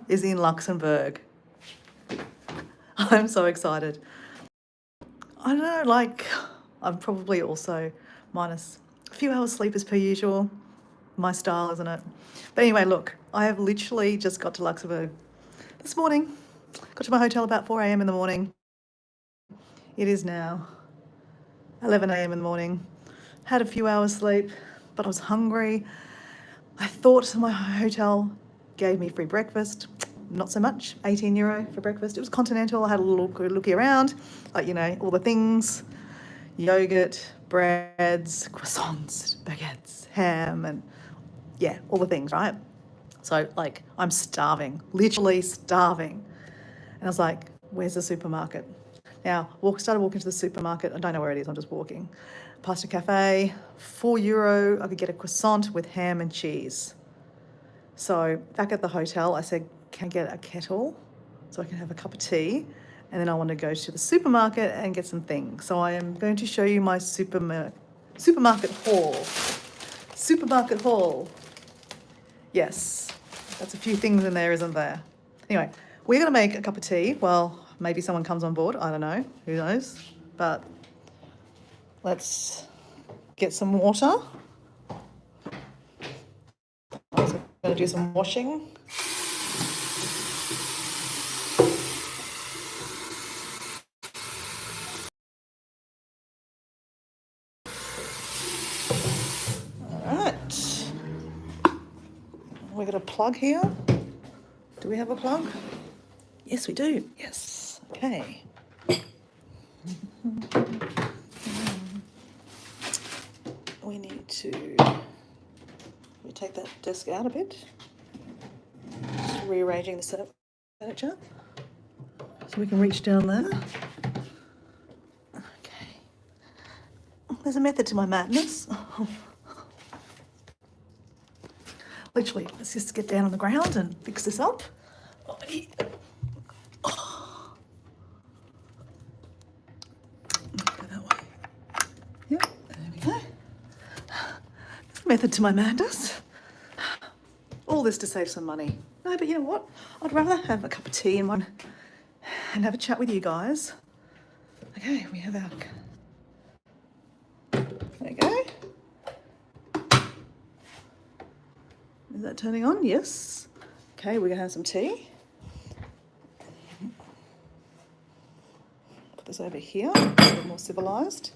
is in Luxembourg. I'm so excited. I don't know, like, I'm probably also minus a few hours sleep as per usual. My style, isn't it? But anyway, look, I have literally just got to Luxembourg this morning. Got to my hotel about 4 a.m. in the morning. It is now 11 a.m. in the morning. Had a few hours sleep, but I was hungry. I thought my hotel gave me free breakfast. Not so much, €18 for breakfast. It was continental. I had a little looky around, like, you know, all the things, yogurt, breads, croissants, baguettes, ham, and yeah, all the things, right? So, like, I'm starving, literally starving. And I was like, where's the supermarket? Now, started walking to the supermarket. I don't know where it is, I'm just walking. Past a cafe, €4, I could get a croissant with ham and cheese. So back at the hotel, I said, can I get a kettle so I can have a cup of tea? And then I want to go to the supermarket and get some things. So I am going to show you my supermarket haul. Supermarket haul. Yes, that's a few things in there, isn't there? Anyway, we're going to make a cup of tea. Well, maybe someone comes on board. I don't know. Who knows? But let's get some water. I'm also going to do some washing. We've got a plug here. Do we have a plug? Yes, we do. Yes. Okay. We need to take that desk out a bit. Just rearranging the furniture so we can reach down there. Okay. There's a method to my madness. Literally, let's just get down on the ground and fix this up. Oh. Go that way. Yep, there we go. There's a method to my madness. All this to save some money. No, but you know what? I'd rather have a cup of tea and have a chat with you guys. Okay, we have our... There we go. Is that turning on? Yes. Okay, we're going to have some tea. Put this over here, a bit more civilised.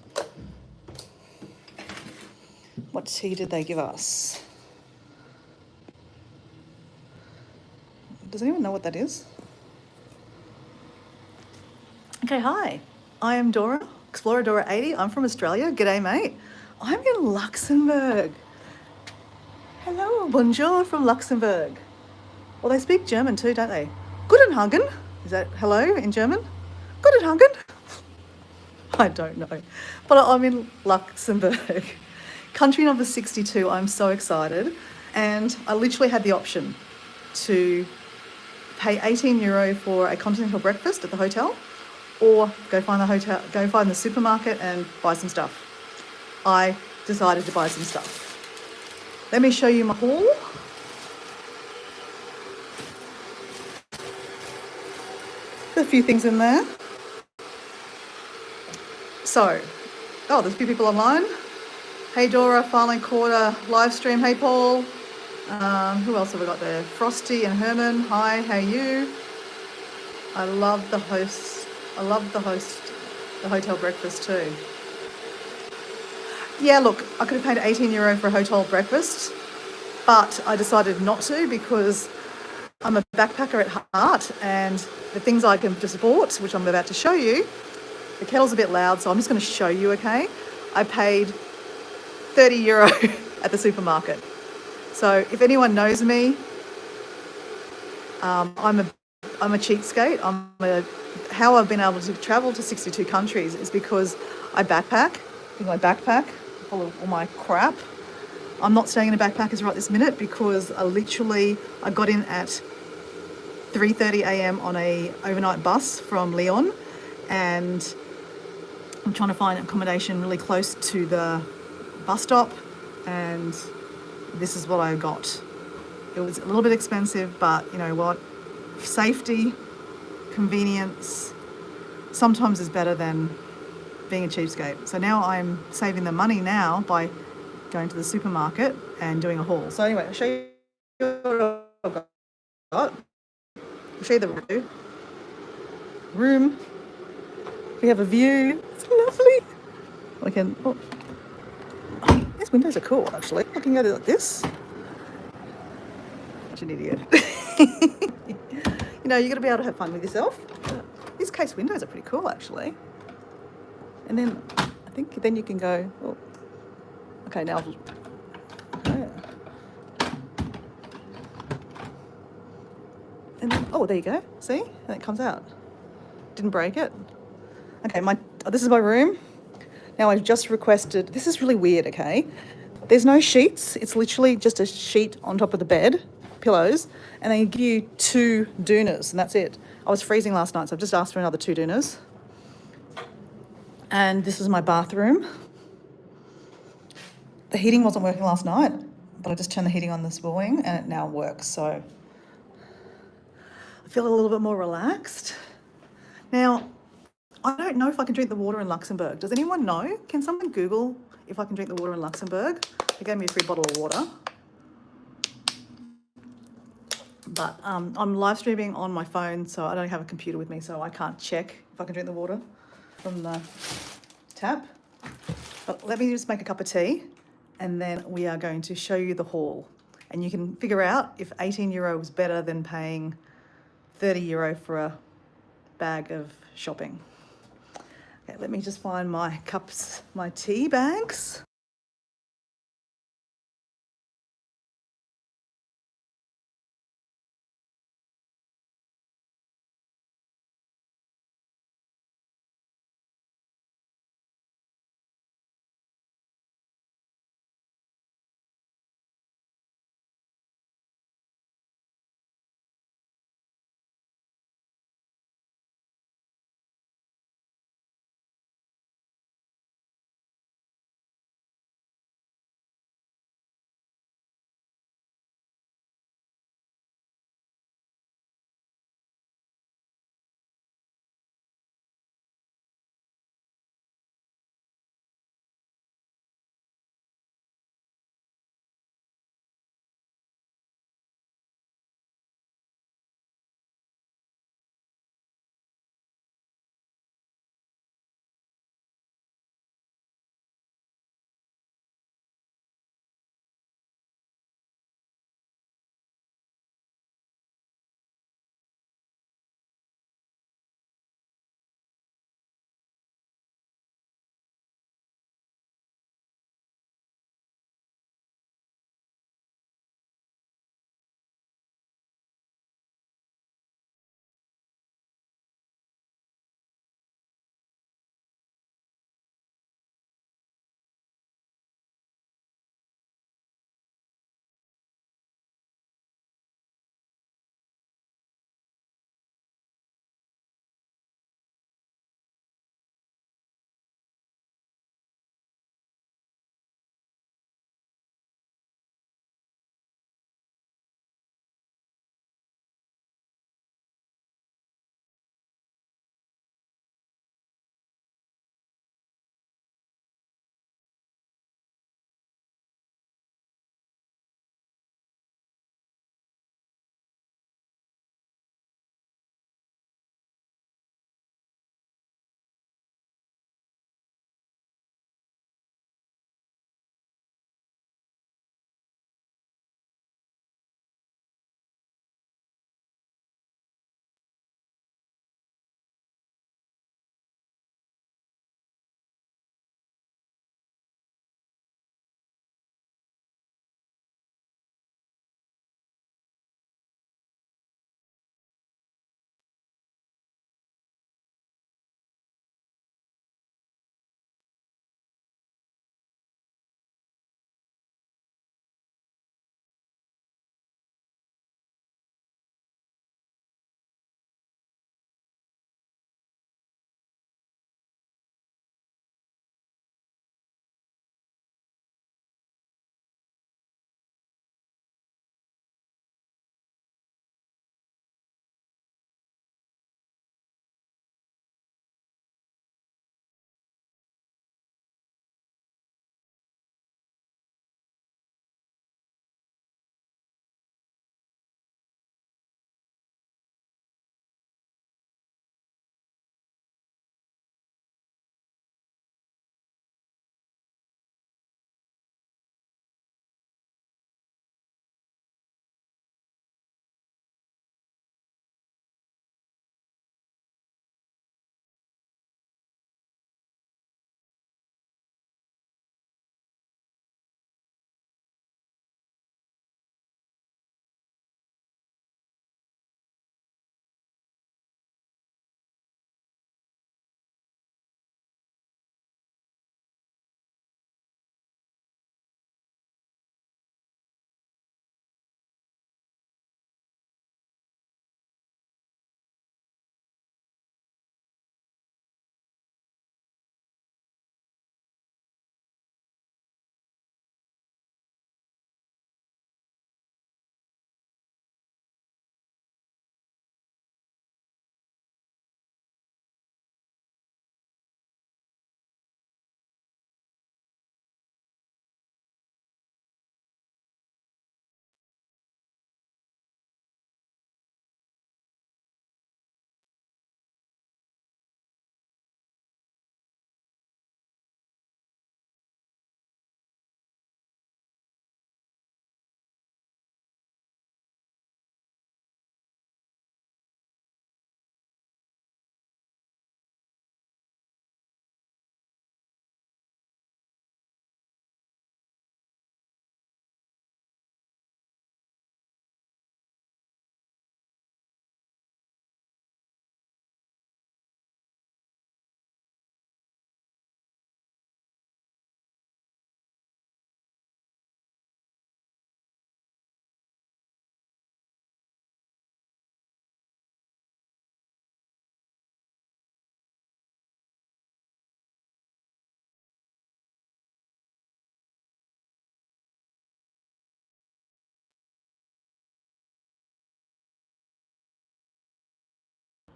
What tea did they give us? Does anyone know what that is? Okay, hi. I am Dora, Explorer Dora 80. I'm from Australia. G'day, mate. I'm in Luxembourg. Hello, bonjour from Luxembourg. Well, they speak German too, don't they? Guten Hagen. Is that hello in German? Guten Hagen. I don't know. But I'm in Luxembourg. Country number 62. I'm so excited. And I literally had the option to pay €18 for a continental breakfast at the hotel, or go find the supermarket and buy some stuff. I decided to buy some stuff. Let me show you my haul. There's a few things in there. So, there's a few people online. Hey Dora, finally caught a live stream. Hey Paul. Who else have we got there? Frosty and Herman. Hi, how are you? I love the hotel breakfast too. Yeah, look, I could have paid €18 for a hotel breakfast, but I decided not to because I'm a backpacker at heart, and the things I can just bought, which I'm about to show you, the kettle's a bit loud, so I'm just going to show you, okay? I paid €30 at the supermarket. So if anyone knows me, I'm a cheapskate. How I've been able to travel to 62 countries is because I backpack. In my backpack full of all my crap. I'm not staying in a backpackers right this minute because I got in at 3:30 a.m. on a overnight bus from Lyon, and I'm trying to find accommodation really close to the bus stop, and this is what I got. It was a little bit expensive, but you know what? safety, convenience, sometimes is better than being a cheapskate. So now I'm saving the money now by going to the supermarket and doing a haul. So anyway, I'll show you what I've got. I'll show you the room. We have a view. It's lovely. We can, oh, these windows are cool actually. Looking at it like this. Such an idiot. You know, you got to be able to have fun with yourself. These case windows are pretty cool actually. And then I think then you can go, oh, okay, now, yeah. And then, oh, there you go. See? And it comes out. Didn't break it. Okay, this is my room. Now I've just requested, this is really weird, okay? There's no sheets. It's literally just a sheet on top of the bed, pillows, and they give you 2 doonas, and that's it. I was freezing last night, so I've just asked for another 2 doonas. And this is my bathroom. The heating wasn't working last night, but I just turned the heating on this morning and it now works, so I feel a little bit more relaxed. Now, I don't know if I can drink the water in Luxembourg. Does anyone know? Can someone Google if I can drink the water in Luxembourg? They gave me a free bottle of water. But I'm live streaming on my phone, so I don't have a computer with me, so I can't check if I can drink the water from the tap. But let me just make a cup of tea, and then we are going to show you the haul. And you can figure out if €18 is better than paying €30 for a bag of shopping. Okay, let me just find my cups, my tea bags.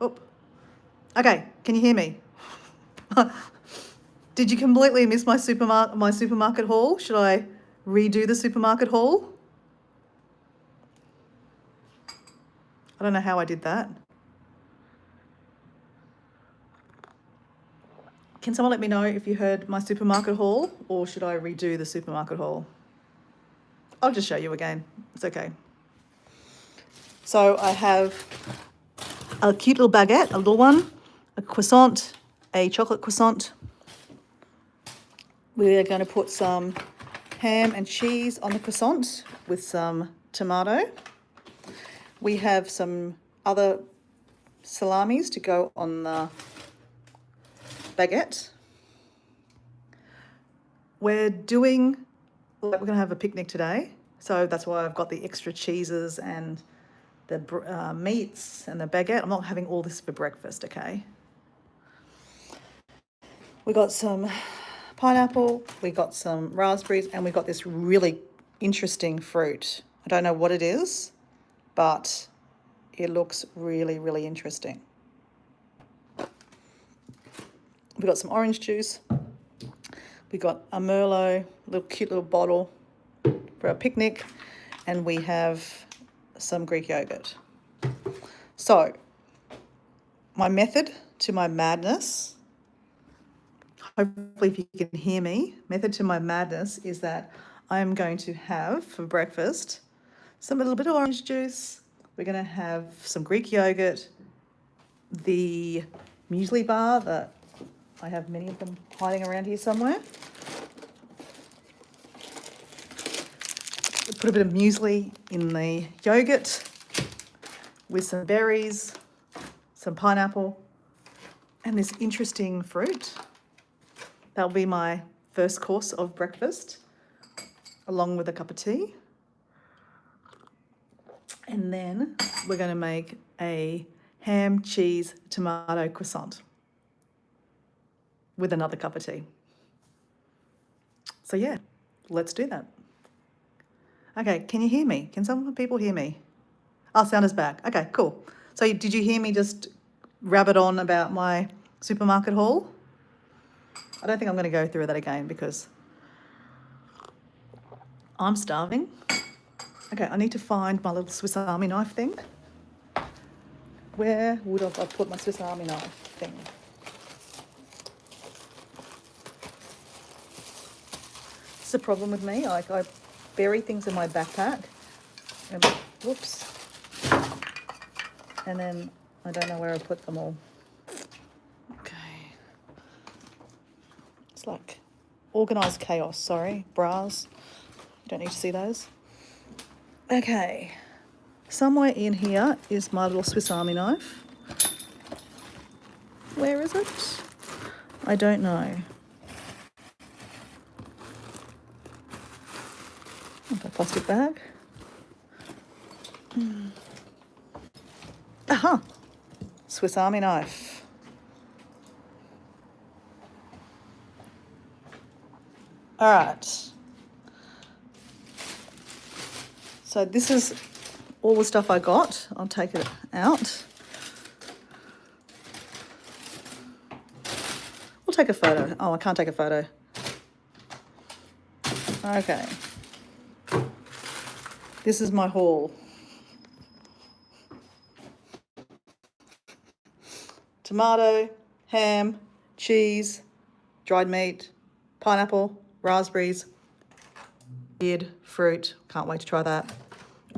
Oh, okay. Can you hear me? Did you completely miss my supermarket haul? Should I redo the supermarket haul? I don't know how I did that. Can someone let me know if you heard my supermarket haul, or should I redo the supermarket haul? I'll just show you again. It's okay. So I have a cute little baguette, a little one, a croissant, a chocolate croissant. We're going to put some ham and cheese on the croissant with some tomato. We have some other salamis to go on the baguette. We're going to have a picnic today, so that's why I've got the extra cheeses and the meats and the baguette. I'm not having all this for breakfast, okay? We got some pineapple, we got some raspberries, and we got this really interesting fruit. I don't know what it is, but it looks really, really interesting. We got some orange juice. We got a Merlot, cute little bottle for our picnic, and we have some Greek yogurt. So, my method to my madness, hopefully if you can hear me, method to my madness is that I'm going to have for breakfast a little bit of orange juice. We're going to have some Greek yogurt, the muesli bar that I have many of them hiding around here somewhere. Put a bit of muesli in the yogurt with some berries, some pineapple, and this interesting fruit. That'll be my first course of breakfast, along with a cup of tea. And then we're going to make a ham, cheese, tomato croissant with another cup of tea. So yeah, let's do that. Okay, can you hear me? Can some people hear me? Oh, sound is back. Okay, cool. So did you hear me just rabbit on about my supermarket haul? I don't think I'm going to go through that again because I'm starving. Okay, I need to find my little Swiss Army knife thing. Where would I put my Swiss Army knife thing? It's a problem with me. Like I bury things in my backpack. And, whoops. And then I don't know where I put them all. Okay. It's like organised chaos, sorry. Bras. You don't need to see those. Okay. Somewhere in here is my little Swiss Army knife. Where is it? I don't know. A plastic bag. Aha! Swiss Army knife. All right. So this is all the stuff I got. I'll take it out. We'll take a photo. Oh, I can't take a photo. Okay. This is my haul. Tomato, ham, cheese, dried meat, pineapple, raspberries, weird fruit. Can't wait to try that.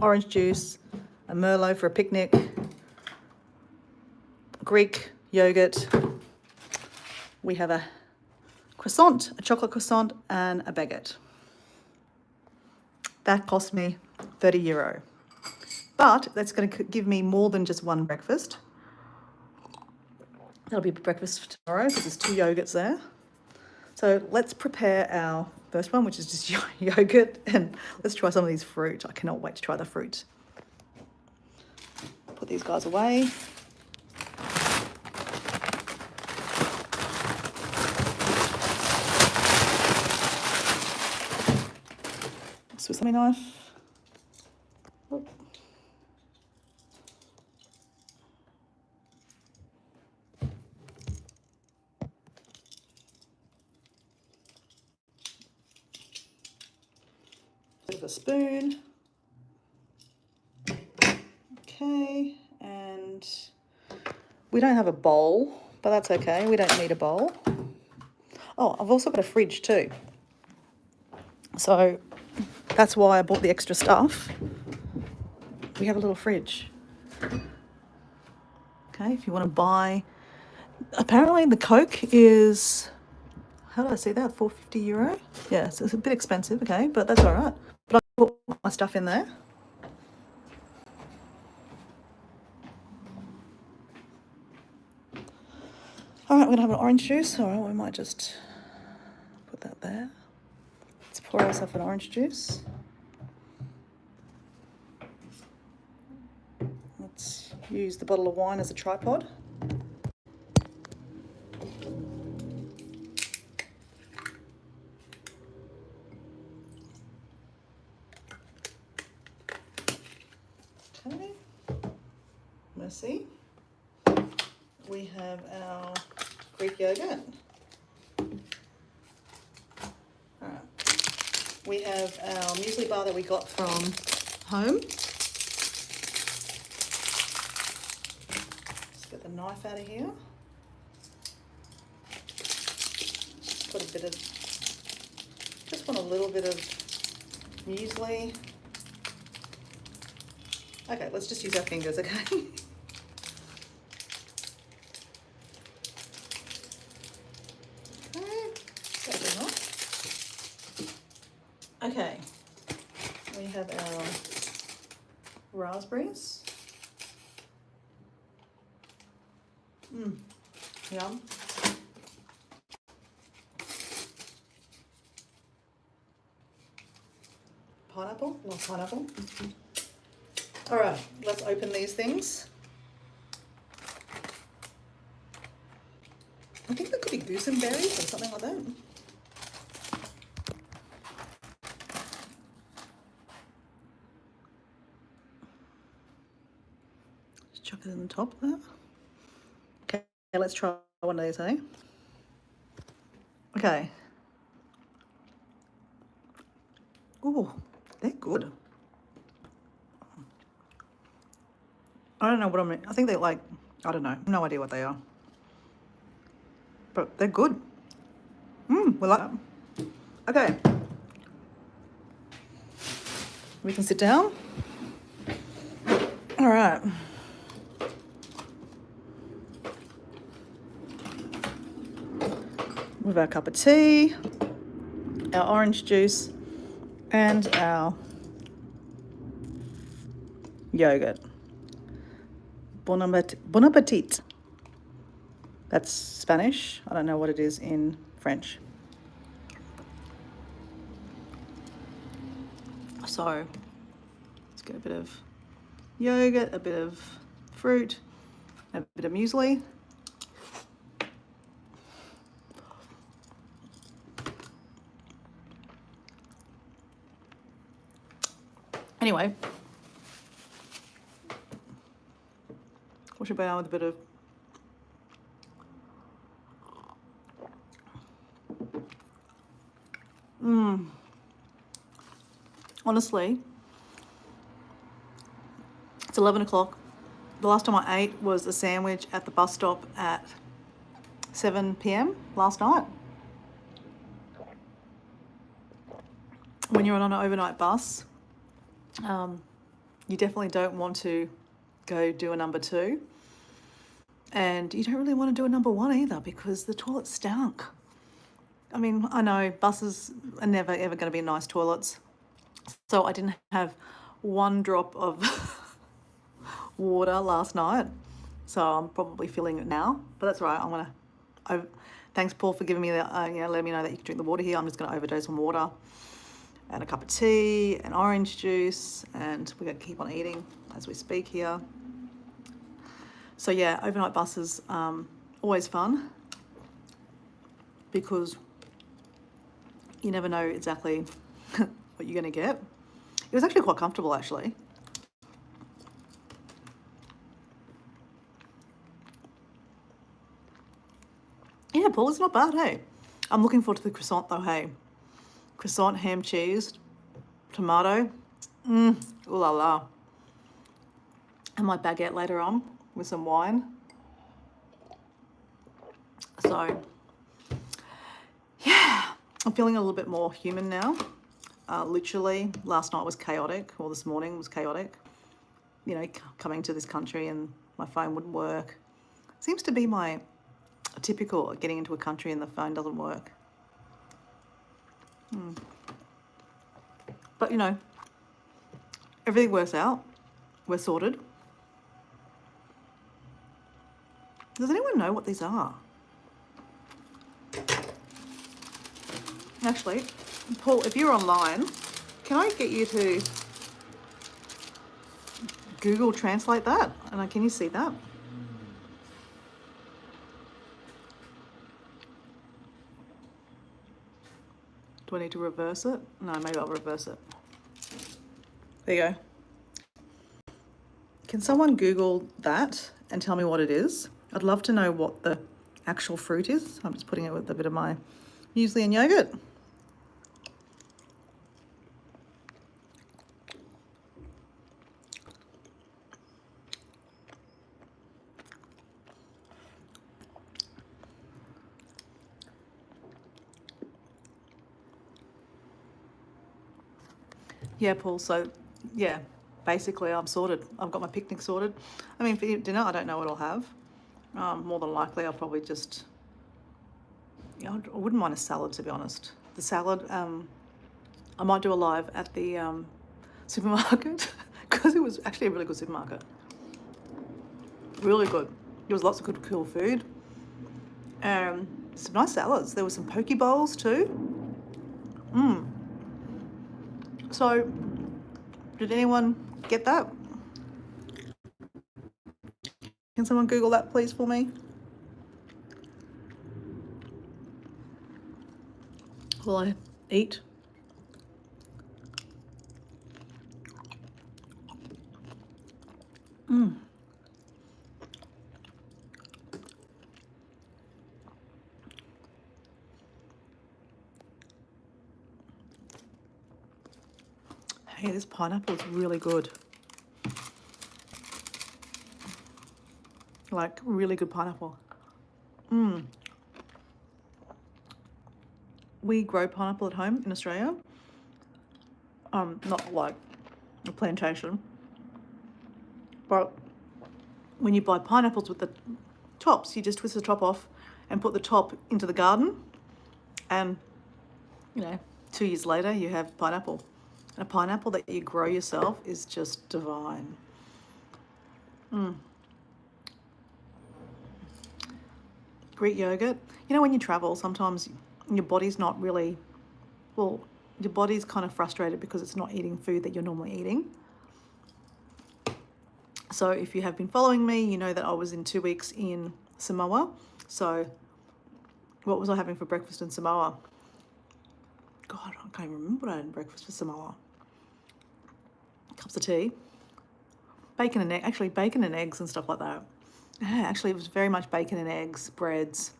Orange juice, a Merlot for a picnic, Greek yogurt. We have a croissant, a chocolate croissant, and a baguette. That cost me €30. But that's going to give me more than just one breakfast. That'll be breakfast for tomorrow because there's 2 yogurts there. So let's prepare our first one, which is just yogurt, and let's try some of these fruit. I cannot wait to try the fruit. Put these guys away. Swiss Army knife. a spoon. Okay, and we don't have a bowl, but that's okay. We don't need a bowl. Oh, I've also got a fridge too. So that's why I bought the extra stuff. We have a little fridge. Okay, if you want to buy... Apparently the Coke is... How did I see that? €450? Yeah, so it's a bit expensive, okay, but that's all right. But I put my stuff in there. All right, we're going to have an orange juice. All right, we might just put that there. Let's pour ourselves an orange juice. Let's use the bottle of wine as a tripod. Okay, let's see. We have our Greek yogurt. All right. We have our muesli bar that we got from home. Let's get the knife out of here. Put a bit of, just want a little bit of muesli. Okay, let's just use our fingers, okay? Okay, we have our raspberries. Yum. Pineapple, love pineapple. All right, let's open these things. I think there could be gooseberries or something like that. Just chuck it in the top there. Okay, let's try one of these, eh? Okay. Ooh, they're good. I don't know what I mean. I think they're like, I don't know. No idea what they are. But they're good. We like them. Okay. We can sit down. All right. With our cup of tea, our orange juice, and our yogurt. Bon appetit. That's Spanish. I don't know what it is in French. So let's get a bit of yogurt, a bit of fruit, a bit of muesli. Anyway, wash it down with a bit of honestly, it's 11 o'clock. The last time I ate was a sandwich at the bus stop at 7 p.m. last night. When you're on an overnight bus, you definitely don't want to go do a number 2. And you don't really want to do a number 1 either because the toilet stunk. I mean, I know buses are never ever going to be nice toilets. So I didn't have one drop of water last night. So I'm probably feeling it now, but that's all right. Thanks, Paul, for giving me the, letting me know that you can drink the water here. I'm just going to overdose on water and a cup of tea and orange juice, and we're going to keep on eating as we speak here. So yeah, overnight buses, always fun because you never know exactly what you're going to get. It was actually quite comfortable, actually. Yeah, Paul, it's not bad, hey? I'm looking forward to the croissant, though, hey? Croissant, ham, cheese. tomato. Ooh la la. And my baguette later on with some wine. So, yeah, I'm feeling a little bit more human now. Literally, last night was chaotic, or this morning was chaotic. You know, coming to this country and my phone wouldn't work. Seems to be my typical getting into a country and the phone doesn't work. But, you know, everything works out. We're sorted. Does anyone know what these are? Actually, Paul, if you're online, can I get you to Google translate that? And can you see that? Do I need to reverse it? No, maybe I'll reverse it. There you go. Can someone Google that and tell me what it is? I'd love to know what the actual fruit is. I'm just putting it with a bit of my muesli and yogurt. Yeah, Paul, so yeah, basically I'm sorted. I've got my picnic sorted. I mean, for dinner, I don't know what I'll have. More than likely, I'll probably just, you know, I wouldn't mind a salad, to be honest. The salad, I might do a live at the supermarket because it was actually a really good supermarket. Really good. There was lots of good cool food. Some nice salads. There were some poke bowls too. So, did anyone get that? Can someone Google that, please, for me? Will I eat? Hey, this pineapple is really good. Like, really good pineapple. We grow pineapple at home in Australia. Not like a plantation. But when you buy pineapples with the tops, you just twist the top off and put the top into the garden. And, you know, 2 years later, you have pineapple. And a pineapple that you grow yourself is just divine. Greek yogurt. You know, when you travel, sometimes your body's not really, well, your body's kind of frustrated because it's not eating food that you're normally eating. So if you have been following me, you know that I was in 2 weeks in Samoa. So what was I having for breakfast in Samoa? God, I can't even remember what I had for breakfast for Samoa. Cups of tea. Bacon and eggs and stuff like that. Yeah, actually, it was very much bacon and eggs, breads.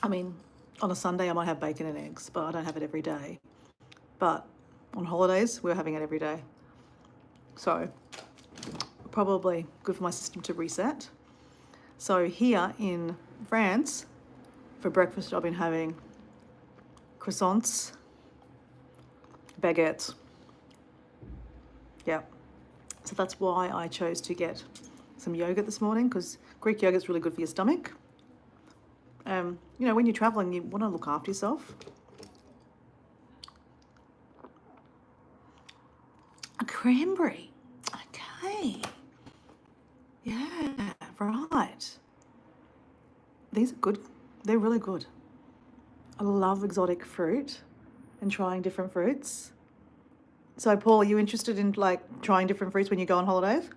I mean, on a Sunday, I might have bacon and eggs, but I don't have it every day. But on holidays, we're having it every day. So, probably good for my system to reset. So, here in France, for breakfast, I've been having croissants, baguettes. Yeah. So, that's why I chose to get some yogurt this morning, because Greek yogurt's really good for your stomach. You know, when you're traveling, you want to look after yourself. A cranberry. Okay. Yeah, right. These are good. They're really good. I love exotic fruit and trying different fruits. So, Paul, are you interested in like trying different fruits when you go on holidays?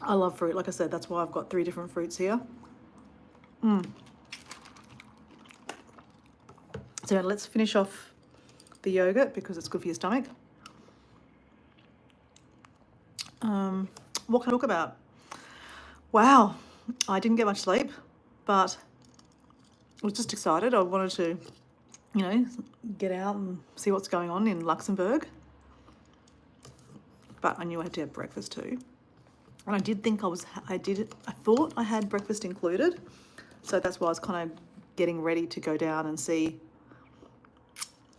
I love fruit. Like I said, that's why I've got 3 different fruits here. So let's finish off the yogurt because it's good for your stomach. What can I talk about? Wow, I didn't get much sleep, but was just excited. I wanted to, you know, get out and see what's going on in Luxembourg. But I knew I had to have breakfast too. And I did think I thought I had breakfast included. So that's why I was kind of getting ready to go down and see,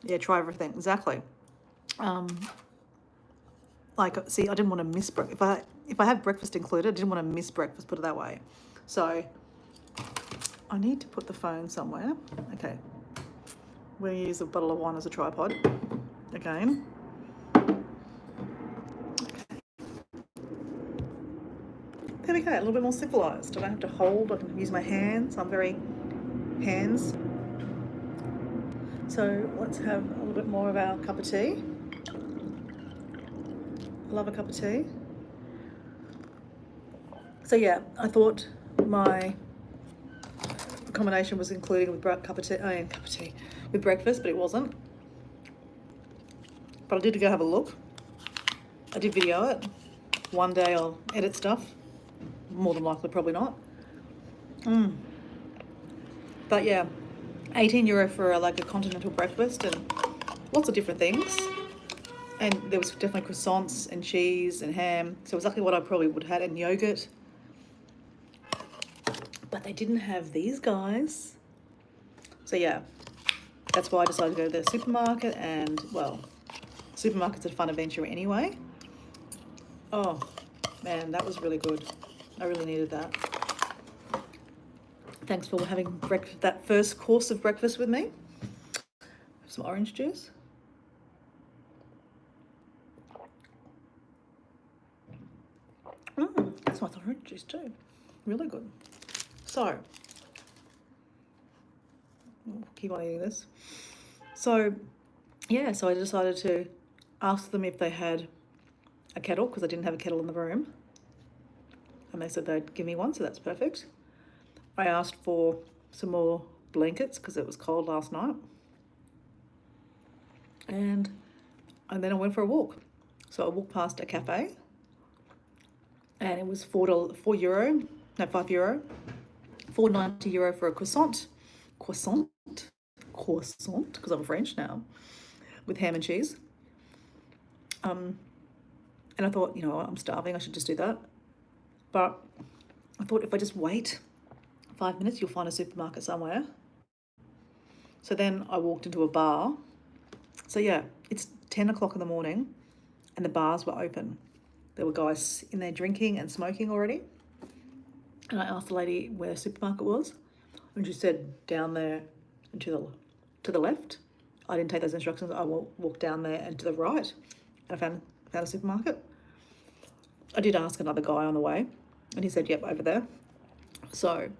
yeah, try everything. Exactly. See, I didn't want to miss breakfast. If I have breakfast included, I didn't want to miss breakfast, put it that way. So I need to put the phone somewhere. Okay. We're going to use a bottle of wine as a tripod again. There we go, a little bit more civilized. I don't have to hold, I can use my hands. I'm very hands. So let's have a little bit more of our cup of tea. I love a cup of tea. So yeah, I thought my accommodation was including with cup of tea with breakfast, but it wasn't. But I did go have a look. I did video it. One day I'll edit stuff. More than likely, probably not. But yeah, €18 for like a continental breakfast and lots of different things. And there was definitely croissants and cheese and ham. So exactly what I probably would have had, and yogurt. But they didn't have these guys. So yeah, that's why I decided to go to the supermarket. And well, supermarket's a fun adventure anyway. Oh man, that was really good. I really needed that. Thanks for having breakfast, that first course of breakfast with me. Some orange juice. That's my orange juice too. Really good. So, keep on eating this. So, yeah, so I decided to ask them if they had a kettle, because I didn't have a kettle in the room. And they said they'd give me one, so that's perfect. I asked for some more blankets because it was cold last night. And then I went for a walk. So I walked past a cafe and it was €5, €4.90 for a croissant, because I'm French now, with ham and cheese. And I thought, you know, I'm starving, I should just do that. But I thought if I just wait 5 minutes, you'll find a supermarket somewhere. So then I walked into a bar. So yeah, it's 10 o'clock in the morning and the bars were open. There were guys in there drinking and smoking already. And I asked the lady where the supermarket was, and she said down there and to the left. I didn't take those instructions. I walked down there and to the right, and I found a supermarket. I did ask another guy on the way, and he said, yep, over there. So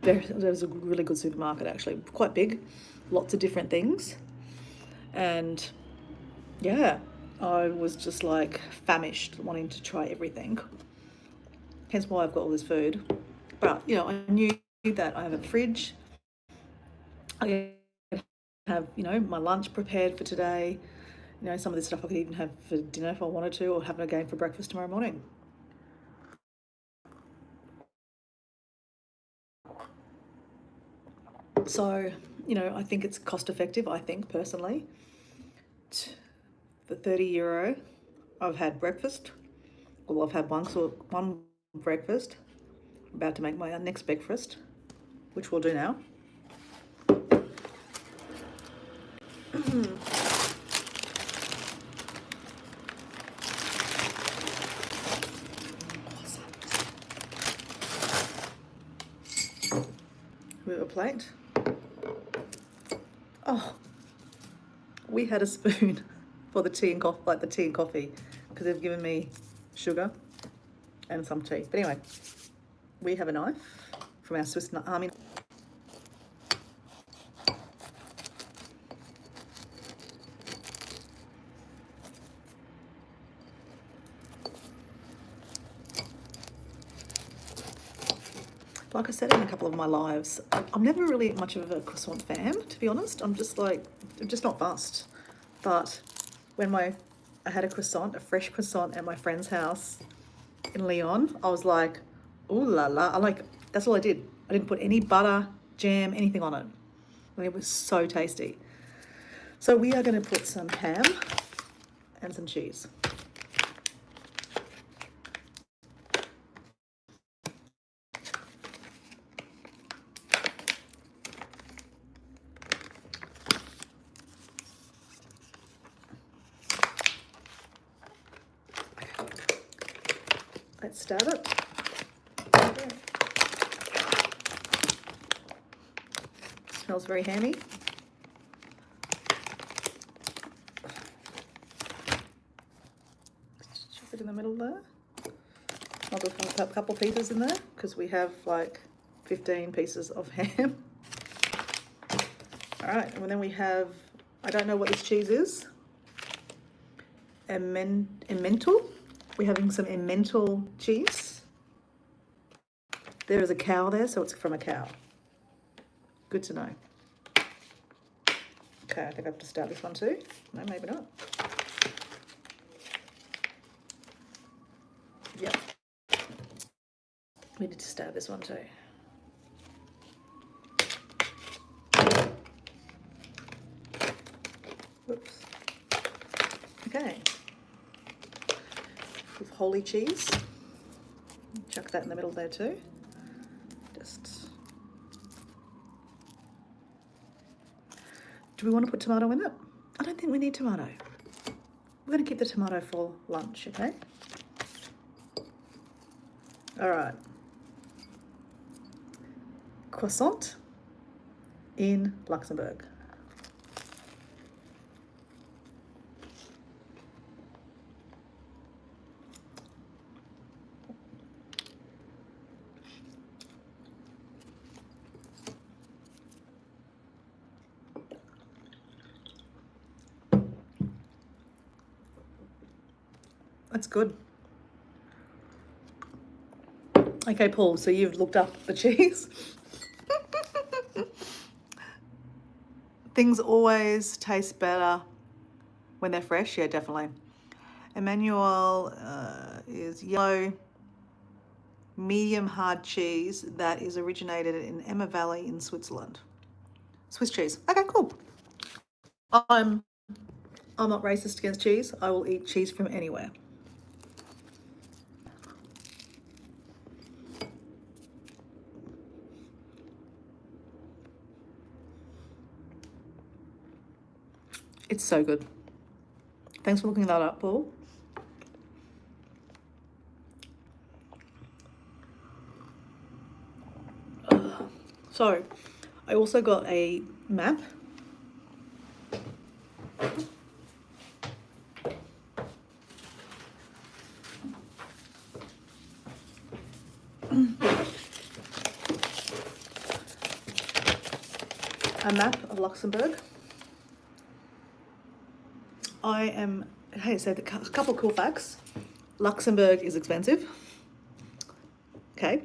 there was a really good supermarket, actually, quite big, lots of different things. And yeah, I was just like famished, wanting to try everything. Hence why I've got all this food. But, you know, I knew that I have a fridge. I have, you know, my lunch prepared for today. You know, some of this stuff I could even have for dinner if I wanted to, or have it again for breakfast tomorrow morning. So, you know, I think it's cost effective, I think, personally. For €30, I've had breakfast. Well, I've had one breakfast. I'm about to make my next breakfast, which we'll do now. With a plate. Oh, we had a spoon for the tea and coffee, like the tea and coffee, because they've given me sugar and some tea. But anyway, we have a knife from our Swiss Army. Like I said in a couple of my lives, I'm never really much of a croissant fan, to be honest. I'm just not fussed. But when I had a fresh croissant at my friend's house in Lyon, I was like, ooh la la. That's all I did. I didn't put any butter, jam, anything on it. And it was so tasty. So we are going to put some ham and some cheese. Let's start it. Smells very hammy. Chuck it in the middle there. I'll just put a couple pieces in there because we have like 15 pieces of ham. All right, and then we have, I don't know what this cheese is. Emmental. We're having some Emmental cheese. There is a cow there, so it's from a cow. Good to know. Okay, I think I have to start this one too. No, maybe not. Yep. We need to start this one too. Whoops. Okay. With holy cheese. Chuck that in the middle there too. Just. Do we want to put tomato in it? I don't think we need tomato. We're going to keep the tomato for lunch, okay? All right. Croissant in Luxembourg. That's good. Okay, Paul, so you've looked up the cheese. Things always taste better when they're fresh. Yeah, definitely. Emmanuel is yellow, medium hard cheese that is originated in Emma Valley in Switzerland. Swiss cheese. Okay, cool. I'm not racist against cheese. I will eat cheese from anywhere. It's so good. Thanks for looking that up, Paul. So, I also got a map. A map of Luxembourg. Hey, so a couple cool facts. Luxembourg is expensive. Okay.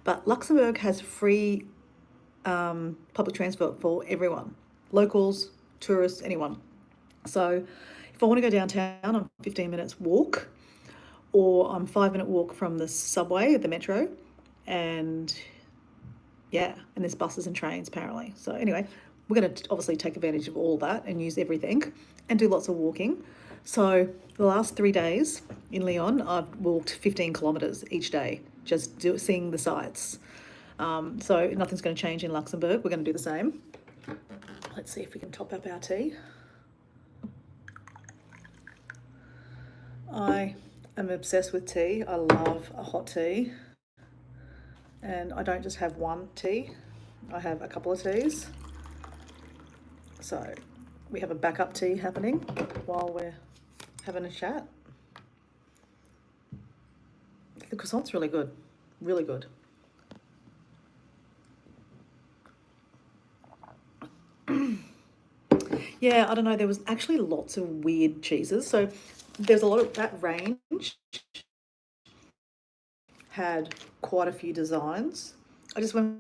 But Luxembourg has free public transport for everyone. Locals, tourists, anyone. So if I want to go downtown, I'm 15 minutes walk, or I'm 5-minute walk from the subway, the metro, and yeah, and there's buses and trains apparently. So anyway, we're going to obviously take advantage of all that and use everything and do lots of walking. So the last 3 days in Lyon, I've walked 15 kilometres each day, just seeing the sights. So nothing's going to change in Luxembourg. We're going to do the same. Let's see if we can top up our tea. I am obsessed with tea. I love a hot tea. And I don't just have one tea. I have a couple of teas. So we have a backup tea happening while we're having a chat. The croissant's really good. Really good. Yeah, I don't know. There was actually lots of weird cheeses. So there's a lot of that range had quite a few designs. I just went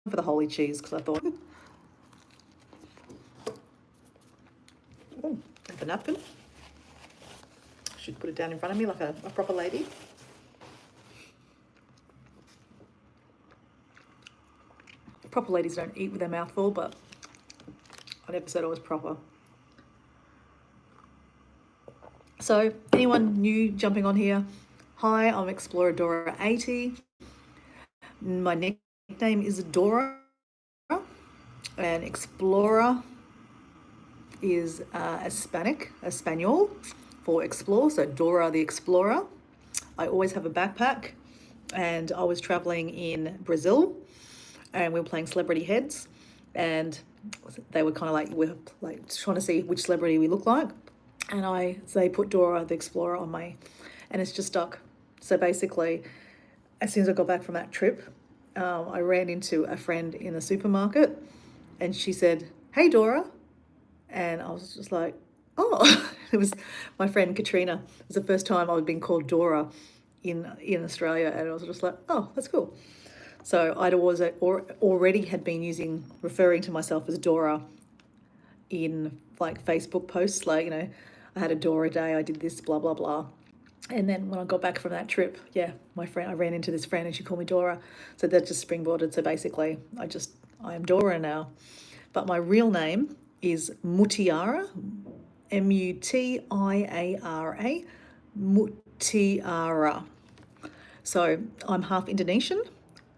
for the holy cheese because I thought, oh, the napkin. Should put it down in front of me like a proper lady. Proper ladies don't eat with their mouth full, but I never said I was proper. So anyone new jumping on here, hi, I'm Explorer Dora 80. My nickname is Dora, and Explorer is Espanol for explore, so Dora the Explorer. I always have a backpack, and I was traveling in Brazil, and we were playing celebrity heads, and they were kind of like, we're like trying to see which celebrity we look like, and they put Dora the Explorer on me, and it's just stuck. So basically, as soon as I got back from that trip, I ran into a friend in the supermarket, and she said, "Hey, Dora," and I was just like, "Oh," it was my friend Katrina. It was the first time I had been called Dora in Australia, and I was just like, "Oh, that's cool." So I already had been referring to myself as Dora in like Facebook posts, like, I had a Dora day, I did this, blah, blah, blah. And then when I got back from that trip, yeah, I ran into this friend and she called me Dora. So that just springboarded. So basically, I am Dora now. But my real name is Mutiara, Mutiara, Mutiara. So I'm half Indonesian,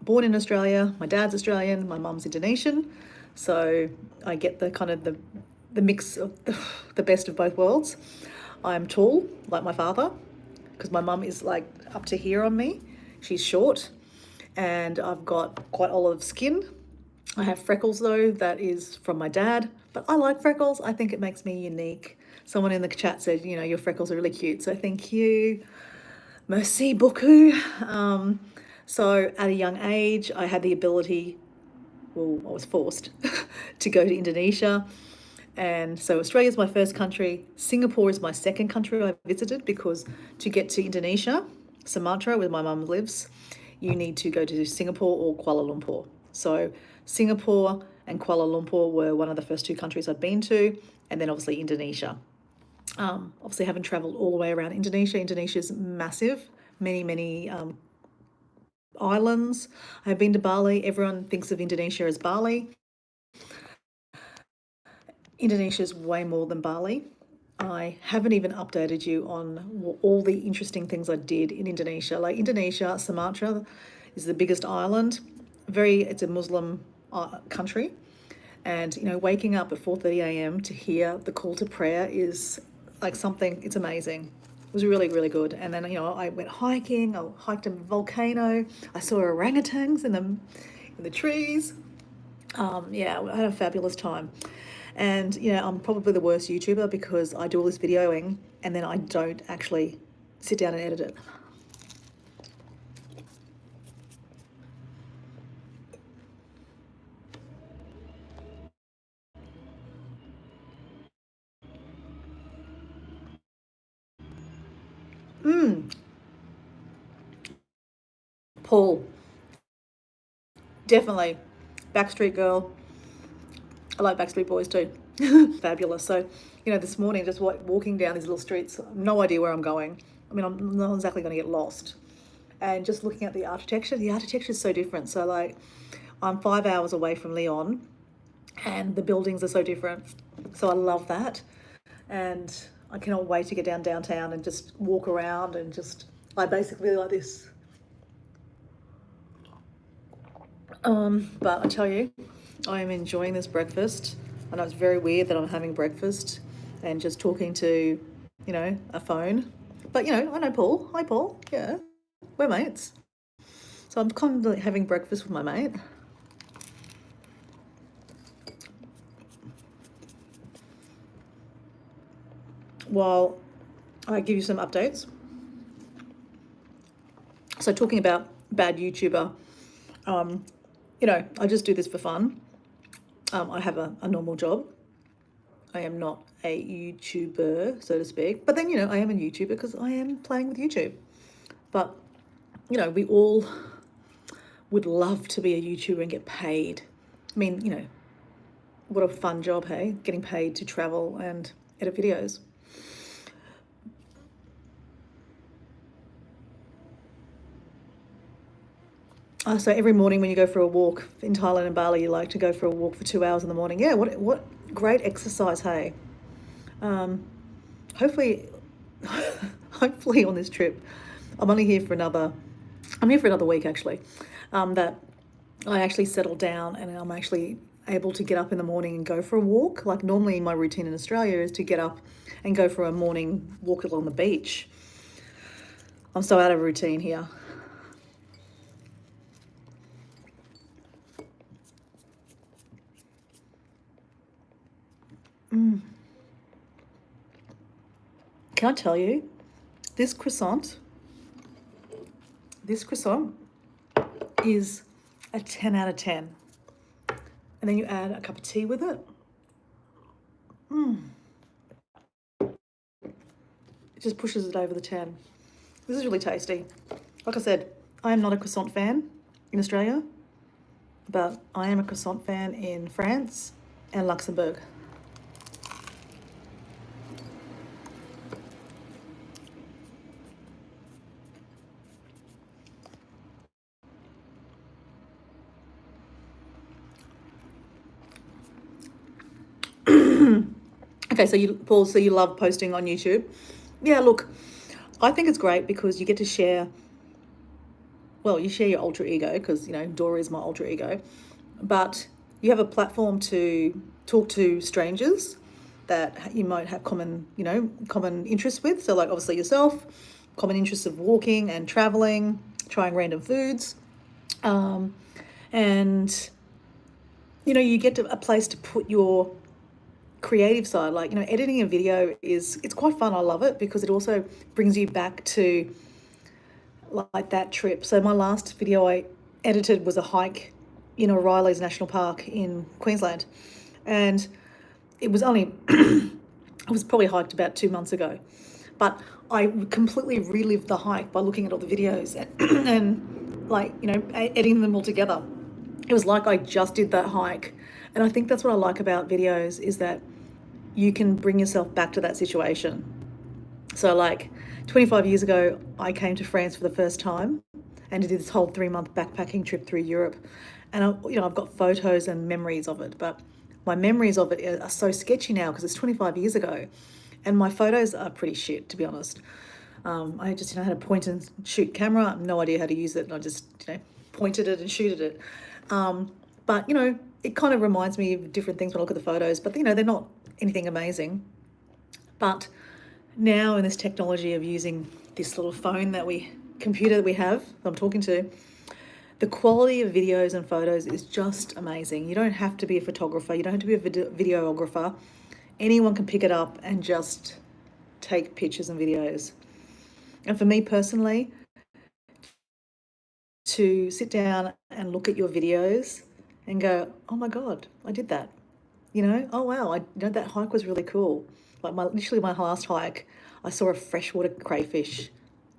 born in Australia. My dad's Australian, my mum's Indonesian. So I get the kind of the mix of the best of both worlds. I'm tall, like my father, because my mum is like up to here on me. She's short, and I've got quite olive skin. I have freckles though, that is from my dad, but I like freckles. I think it makes me unique. Someone in the chat said, your freckles are really cute, so thank you. Merci beaucoup. So at a young age, I had the ability, well, I was forced to go to Indonesia. And so Australia is my first country. Singapore is my second country I visited, because to get to Indonesia, Sumatra, where my mum lives, you need to go to Singapore or Kuala Lumpur. So Singapore and Kuala Lumpur were one of the first two countries I'd been to, and then obviously Indonesia. Obviously, haven't travelled all the way around Indonesia. Indonesia is massive, many islands. I've been to Bali. Everyone thinks of Indonesia as Bali. Indonesia is way more than Bali. I haven't even updated you on all the interesting things I did in Indonesia. Like Indonesia, Sumatra is the biggest island. It's a Muslim country. And, waking up at 4:30 a.m. to hear the call to prayer is like something, it's amazing. It was really, really good. And then, I went hiking, I hiked a volcano, I saw orangutans in the trees. Yeah, I had a fabulous time. And, I'm probably the worst YouTuber because I do all this videoing and then I don't actually sit down and edit it. Paul, definitely. Backstreet Girl. I like Backstreet Boys too. Fabulous. So, this morning, just walking down these little streets, no idea where I'm going. I mean, I'm not exactly going to get lost. And just looking at the architecture is so different. So, like, I'm 5 hours away from Lyon, and the buildings are so different. So I love that. And I cannot wait to get downtown and just walk around and I basically like this. But I tell you, I am enjoying this breakfast. I know it's very weird that I'm having breakfast and just talking to, a phone. But, I know Paul. Hi, Paul. Yeah, we're mates. So I'm constantly having breakfast with my mate. While I give you some updates. So talking about bad YouTuber, I just do this for fun. I have a normal job. I am not a YouTuber, so to speak. But then, I am a YouTuber because I am playing with YouTube. But, we all would love to be a YouTuber and get paid. I mean, what a fun job, hey? Getting paid to travel and edit videos. So every morning when you go for a walk in Thailand and Bali, you like to go for a walk for 2 hours in the morning. Yeah, what great exercise, hey. Um, hopefully, hopefully on this trip, I'm only here for another. I'm here for another week actually. That I actually settle down and I'm actually able to get up in the morning and go for a walk. Like normally my routine in Australia is to get up and go for a morning walk along the beach. I'm so out of routine here. Can I tell you, this croissant, this croissant is a 10 out of 10. And then you add a cup of tea with it. It just pushes it over the 10. This is really tasty. Like I said, I am not a croissant fan in Australia, but I am a croissant fan in France and Luxembourg. Okay, so you, Paul, so you love posting on YouTube. Yeah, look, I think it's great because you get to share, well, you share your alter ego because, you know, Dora is my alter ego, but you have a platform to talk to strangers that you might have common, you know, common interests with. So like obviously yourself, common interests of walking and traveling, trying random foods. And, you know, you get to a place to put your creative side. Like, you know, editing a video it's quite fun. I love it because it also brings you back to like that trip. So my last video I edited was a hike in O'Reilly's National Park in Queensland, and it was only I was probably hiked about 2 months ago, but I completely relived the hike by looking at all the videos and like, you know, editing them all together. It was like I just did that hike. And I think that's what I like about videos is that you can bring yourself back to that situation. So like 25 years ago, I came to France for the first time and did this whole 3-month backpacking trip through Europe. And you know, I've got photos and memories of it, but my memories of it are so sketchy now because it's 25 years ago, and my photos are pretty shit, to be honest. I just, you know, had a point and shoot camera. I have no idea how to use it, and I just, you know, pointed it and shooted it. But you know, it kind of reminds me of different things when I look at the photos. But you know, they're not anything amazing. But now in this technology of using this little computer that we have, that I'm talking to, the quality of videos and photos is just amazing. You don't have to be a photographer. You don't have to be a videographer. Anyone can pick it up and just take pictures and videos. And for me personally, to sit down and look at your videos and go, oh my God, I did that. You know, oh wow, you know, that hike was really cool. Like literally my last hike, I saw a freshwater crayfish.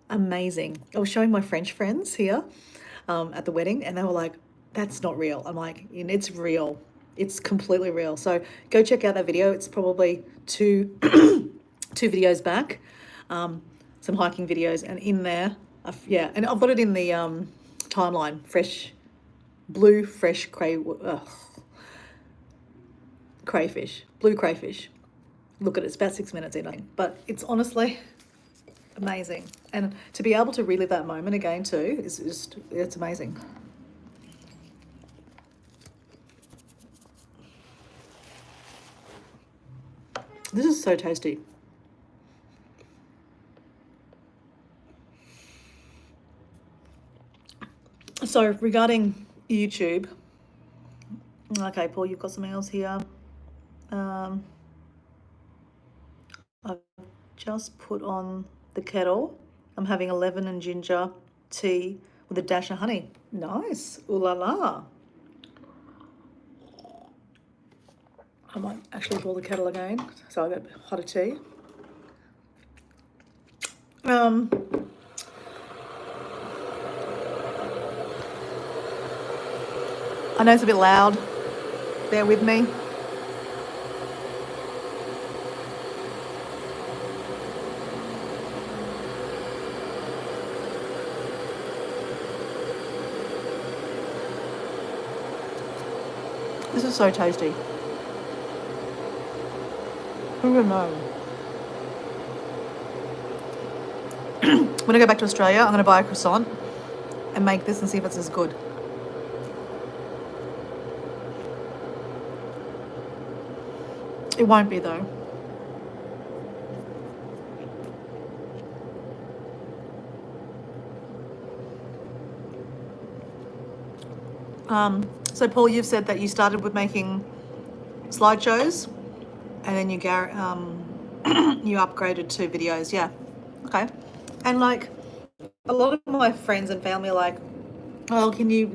Amazing. I was showing my French friends here at the wedding, and they were like, that's not real. I'm like, it's real. It's completely real. So go check out that video. It's probably two two videos back, some hiking videos, and in there, yeah, and I've got it in the timeline. Blue crayfish, blue crayfish. Look at it, it's about 6 minutes in, but it's honestly amazing. And to be able to relive that moment again too is just, it's amazing. This is so tasty. So regarding YouTube, okay, Paul, you've got something else here. I've just put on the kettle. I'm having a lemon and ginger tea with a dash of honey. Nice. Ooh la la. I might actually boil the kettle again so I get hotter tea. I know it's a bit loud. Bear with me. This is so tasty. Who would know? When I go back to Australia, I'm going to buy a croissant and make this and see if it's as good. It won't be though. So Paul, you've said that you started with making slideshows and then you you upgraded to videos. Yeah. Okay. And like a lot of my friends and family are like, oh, can you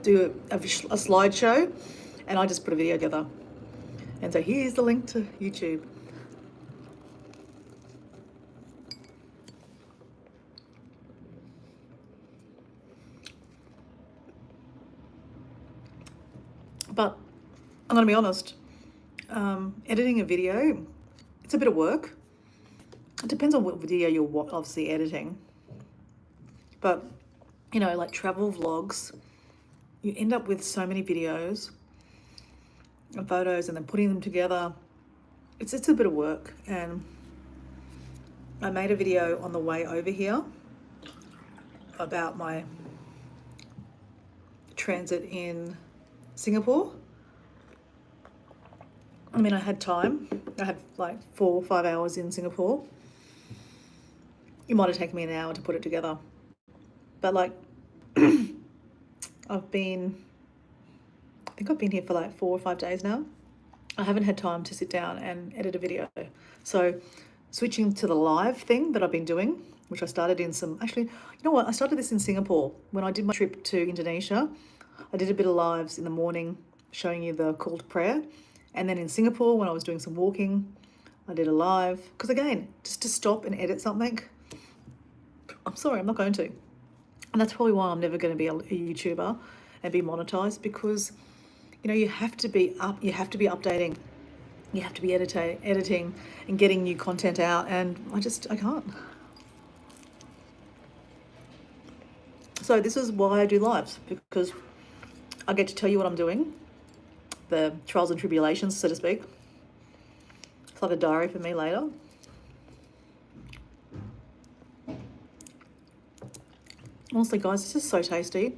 do a slideshow? And I just put a video together. And so here's the link to YouTube. But I'm going to be honest, editing a video, it's a bit of work. It depends on what video you're obviously editing. But, like travel vlogs, you end up with so many videos and photos and then putting them together. It's a bit of work. And I made a video on the way over here about my transit in Singapore. I mean, I had time. I had like 4 or 5 hours in Singapore. It might have taken me an hour to put it together. But like, I think I've been here for like 4 or 5 days now. I haven't had time to sit down and edit a video. So switching to the live thing that I've been doing, which I started in actually, you know what? I started this in Singapore. When I did my trip to Indonesia, I did a bit of lives in the morning showing you the call to prayer. And then in Singapore, when I was doing some walking, I did a live. Because again, just to stop and edit something, I'm sorry, I'm not going to. And that's probably why I'm never going to be a YouTuber and be monetized, because you have to be updating, you have to be editing and getting new content out, and I can't. So this is why I do lives, because I get to tell you what I'm doing, the trials and tribulations, so to speak. It's like a diary for me later. Honestly, guys, this is so tasty.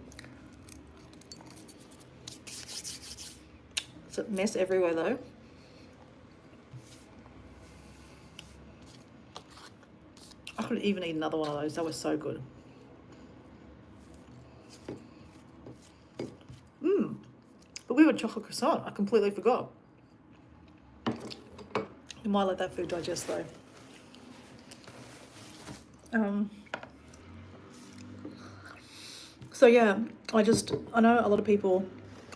It's a mess everywhere, though. I could even eat another one of those. That was so good. But we have a chocolate croissant. I completely forgot. You might let that food digest, though. So yeah, I know a lot of people,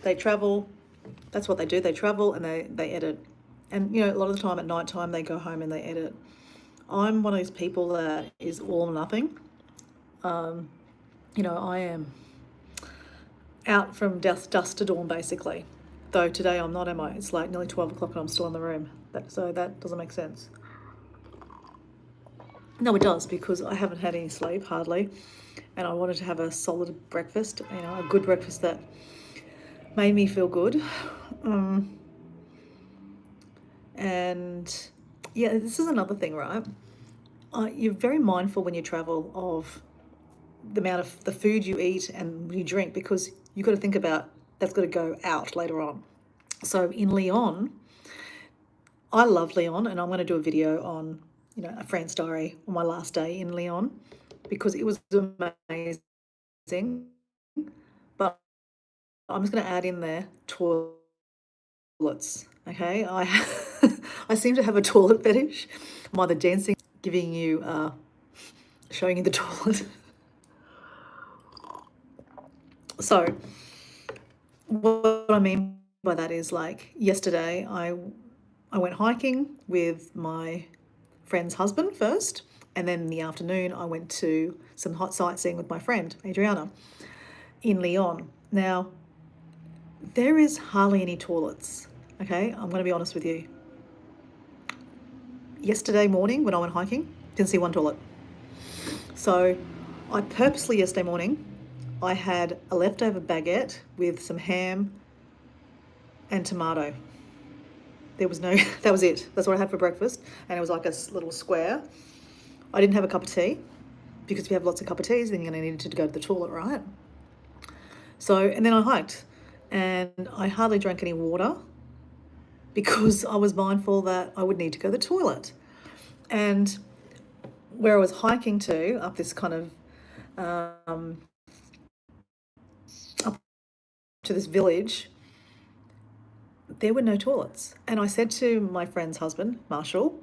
they travel. That's what they do. They travel and they edit. And a lot of the time at night time they go home and they edit. I'm one of those people that is all or nothing. I am out from dusk to dawn, basically. Though today I'm not, am I? It's like nearly 12 o'clock and I'm still in the room. So that doesn't make sense. No, it does, because I haven't had any sleep, hardly. And I wanted to have a solid breakfast, a good breakfast that made me feel good. And yeah, this is another thing, right? You're very mindful when you travel of the amount of the food you eat and you drink, because you've got to think about that's got to go out later on. So in Lyon, I love Lyon, and I'm going to do a video on a France diary on my last day in Lyon, because it was amazing. But I'm just going to add in there toilets. Okay, I seem to have a toilet fetish. I'm either dancing, showing you the toilet. So what I mean by that is, like, yesterday I went hiking with my friend's husband first, and then in the afternoon I went to some hot sightseeing with my friend Adriana in Lyon. Now, there is hardly any toilets. Okay, I'm going to be honest with you. Yesterday morning when I went hiking, didn't see one toilet. So I purposely, yesterday morning, I had a leftover baguette with some ham, and tomato. There was no, that was it. That's what I had for breakfast. And it was like a little square. I didn't have a cup of tea because if you have lots of cup of teas, then you're going to need to go to the toilet, right? So, and then I hiked and I hardly drank any water because I was mindful that I would need to go to the toilet. And where I was hiking to, up this kind of, up to this village, there were no toilets. And I said to my friend's husband, Marshall,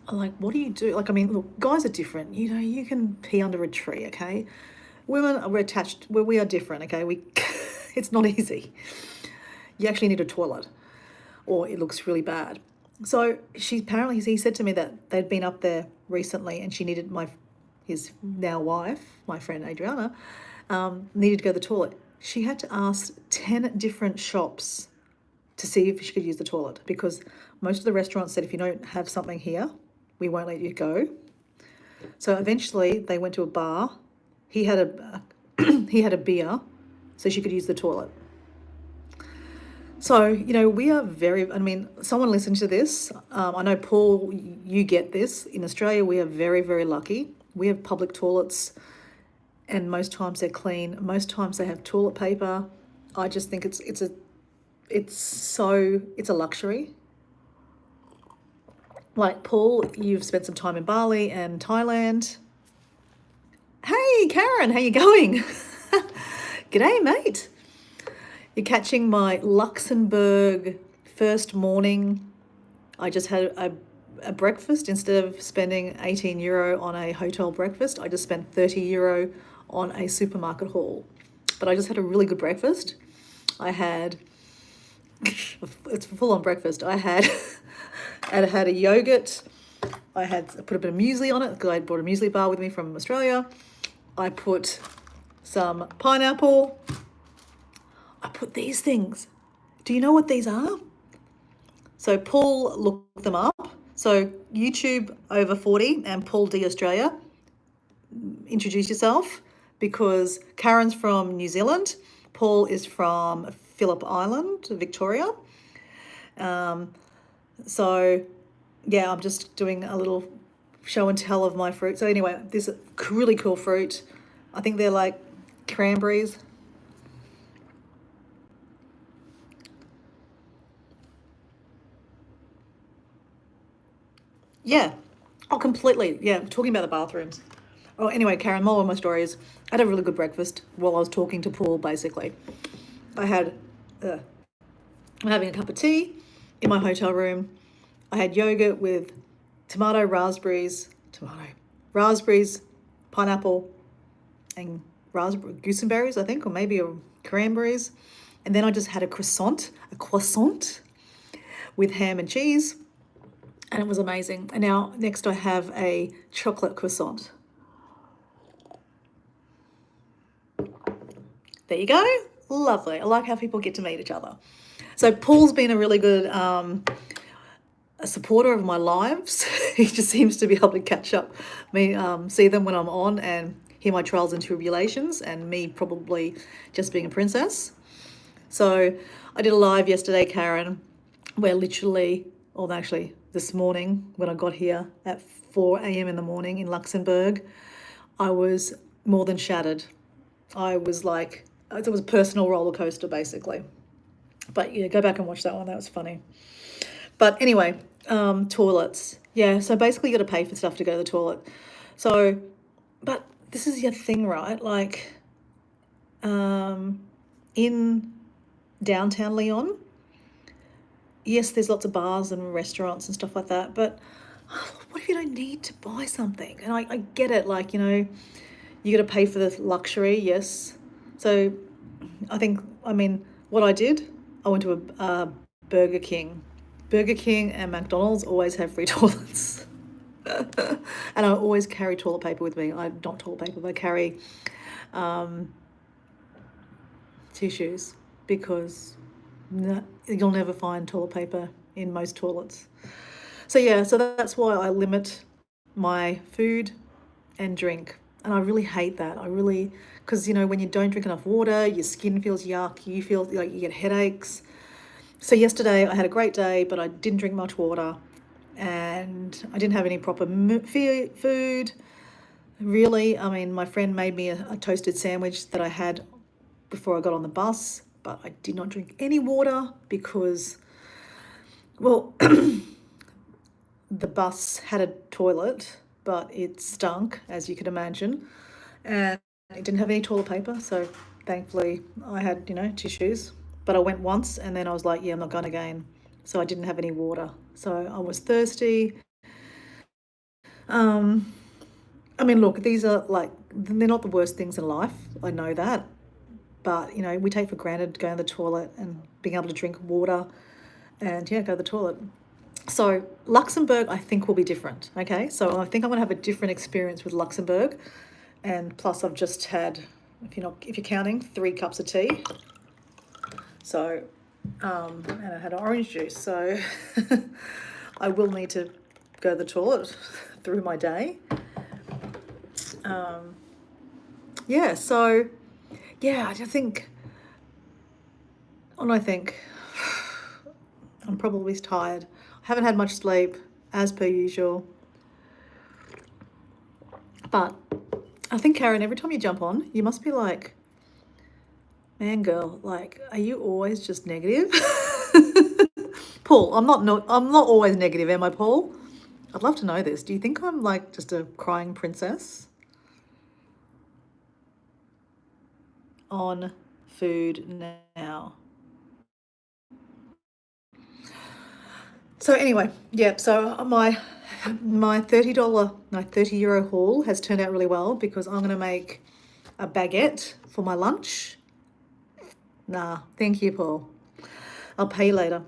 I'm like, what do you do? Like, I mean, look, guys are different. You know, you can pee under a tree, okay? Women, we're attached, we are different, okay? It's not easy. You actually need a toilet or it looks really bad. So he said to me that they'd been up there recently and she needed his now wife, my friend Adriana, needed to go to the toilet. She had to ask 10 different shops to see if she could use the toilet because most of the restaurants said if you don't have something here, we won't let you go. So eventually they went to a bar. He had a beer so she could use the toilet. So, you know, we are someone listened to this. I know, Paul, you get this. In Australia, we are very, very lucky. We have public toilets and most times they're clean. Most times they have toilet paper. I just think it's a luxury. Like, Paul, you've spent some time in Bali and Thailand. Hey, Karen, how you going? G'day, mate. You're catching my Luxembourg first morning. I just had a breakfast. Instead of spending €18 on a hotel breakfast, I just spent €30 on a supermarket haul. But I just had a really good breakfast. It's full on breakfast. I had a yogurt. I put a bit of muesli on it because I brought a muesli bar with me from Australia. I put some pineapple. I put these things. Do you know what these are? So Paul looked them up. So YouTube over 40 and Paul D Australia. Introduce yourself because Karen's from New Zealand. Paul is from Phillip Island, Victoria. So yeah, I'm just doing a little show and tell of my fruit. So anyway, this really cool fruit. I think they're like cranberries. Yeah. Oh, completely. Yeah, talking about the bathrooms. Oh, anyway, Karen, more of my story is I had a really good breakfast while I was talking to Paul, basically. I'm having a cup of tea in my hotel room. I had yogurt with raspberries, pineapple, and gooseberries, I think, or maybe cranberries. And then I just had a croissant with ham and cheese. And it was amazing. And now next I have a chocolate croissant. There you go. Lovely. I like how people get to meet each other. So Paul's been a really good a supporter of my lives. He just seems to be able to catch up me, see them when I'm on and hear my trials and tribulations and me probably just being a princess. So I did a live yesterday, Karen, where actually this morning when I got here at 4 a.m. in the morning in Luxembourg, I was more than shattered. I was like, it was a personal roller coaster basically. But yeah, go back and watch that one. That was funny. But anyway, toilets. Yeah, so basically you got to pay for stuff to go to the toilet. So, but this is your thing, right? Like, in downtown Lyon, yes, there's lots of bars and restaurants and stuff like that, but what if you don't need to buy something? And I get it, like, you know, you got to pay for the luxury, yes. So what I did, I went to a Burger King. Burger King and McDonald's always have free toilets. And I always carry toilet paper with me. Not toilet paper, but I carry tissues because you'll never find toilet paper in most toilets. So yeah, so that's why I limit my food and drink. And I really hate that. Because, you know, when you don't drink enough water, your skin feels yuck, you feel like you get headaches. So yesterday I had a great day, but I didn't drink much water, and I didn't have any proper food. Really, I mean, my friend made me a toasted sandwich that I had before I got on the bus, but I did not drink any water because, well, the bus had a toilet, but it stunk, as you could imagine, and it didn't have any toilet paper. So thankfully, I had, tissues. But I went once, and then I was like, yeah, I'm not going again. So I didn't have any water. So I was thirsty. Um, I mean, look, these are like, they're not the worst things in life. I know that. But, we take for granted going to the toilet and being able to drink water and, yeah, go to the toilet. So Luxembourg, I think, will be different. Okay, so I think I'm going to have a different experience with Luxembourg, and plus I've just had, if you're counting, 3 cups of tea. So, and I had orange juice. So I will need to go to the toilet through my day. Yeah. So yeah, I think, and I think I'm probably tired. I haven't had much sleep, as per usual. But I think, Karen, every time you jump on, you must be like, man, girl, like, are you always just negative? Paul, I'm not always negative, am I, Paul? I'd love to know this. Do you think I'm like just a crying princess on food now? So anyway, yeah, so my €30 haul has turned out really well because I'm going to make a baguette for my lunch. Nah, thank you, Paul. I'll pay you later.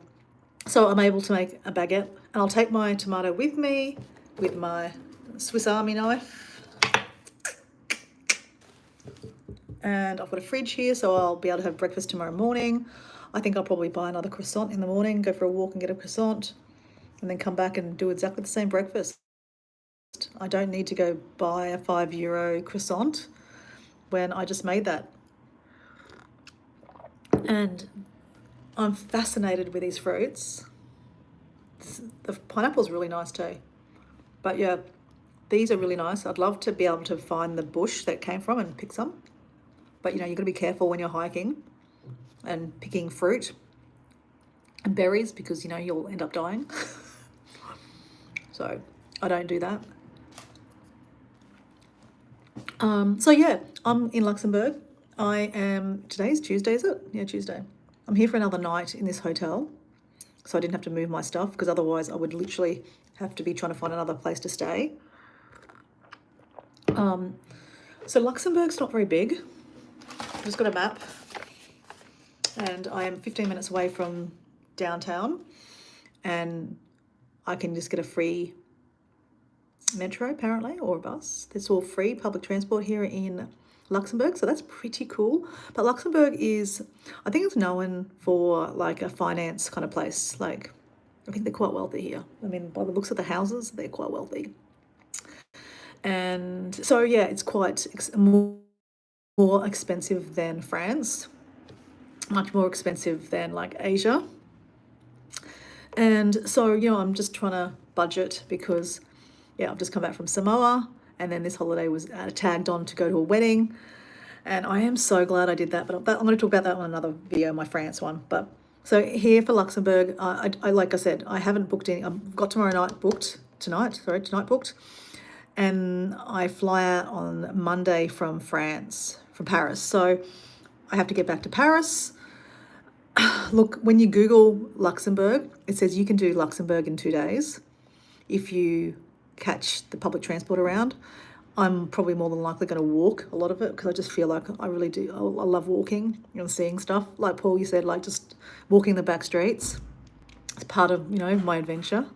So I'm able to make a baguette, and I'll take my tomato with me with my Swiss Army knife. And I've got a fridge here, so I'll be able to have breakfast tomorrow morning. I think I'll probably buy another croissant in the morning, go for a walk and get a croissant, and then come back and do exactly the same breakfast. I don't need to go buy a €5 croissant when I just made that. And I'm fascinated with these fruits. The pineapple's really nice too. But yeah, these are really nice. I'd love to be able to find the bush that it came from and pick some. But you've got to be careful when you're hiking and picking fruit and berries because you'll end up dying. So I don't do that. So yeah, I'm in Luxembourg. Today's Tuesday, is it? Yeah, Tuesday. I'm here for another night in this hotel, so I didn't have to move my stuff because otherwise I would literally have to be trying to find another place to stay. So Luxembourg's not very big. I've just got a map, and I am 15 minutes away from downtown, and I can just get a free metro apparently, or a bus. It's all free public transport here in Luxembourg, so that's pretty cool. But Luxembourg I think it's known for like a finance kind of place. Like, I think they're quite wealthy here. I mean, by the looks of the houses, they're quite wealthy. And so yeah, it's quite more expensive than France, much more expensive than like Asia. And so, I'm just trying to budget because, yeah, I've just come back from Samoa, and then this holiday was tagged on to go to a wedding. And I am so glad I did that, but I'm going to talk about that on another video, my France one. But so here for Luxembourg, I like I said, I haven't booked any. I've got tonight booked, and I fly out on Monday from Paris. So I have to get back to Paris. Look, when you Google Luxembourg, it says you can do Luxembourg in 2 days if you catch the public transport around. I'm probably more than likely going to walk a lot of it because I just feel like I really do. I love walking and seeing stuff. Like Paul, you said, like just walking the back streets. It's part of, my adventure.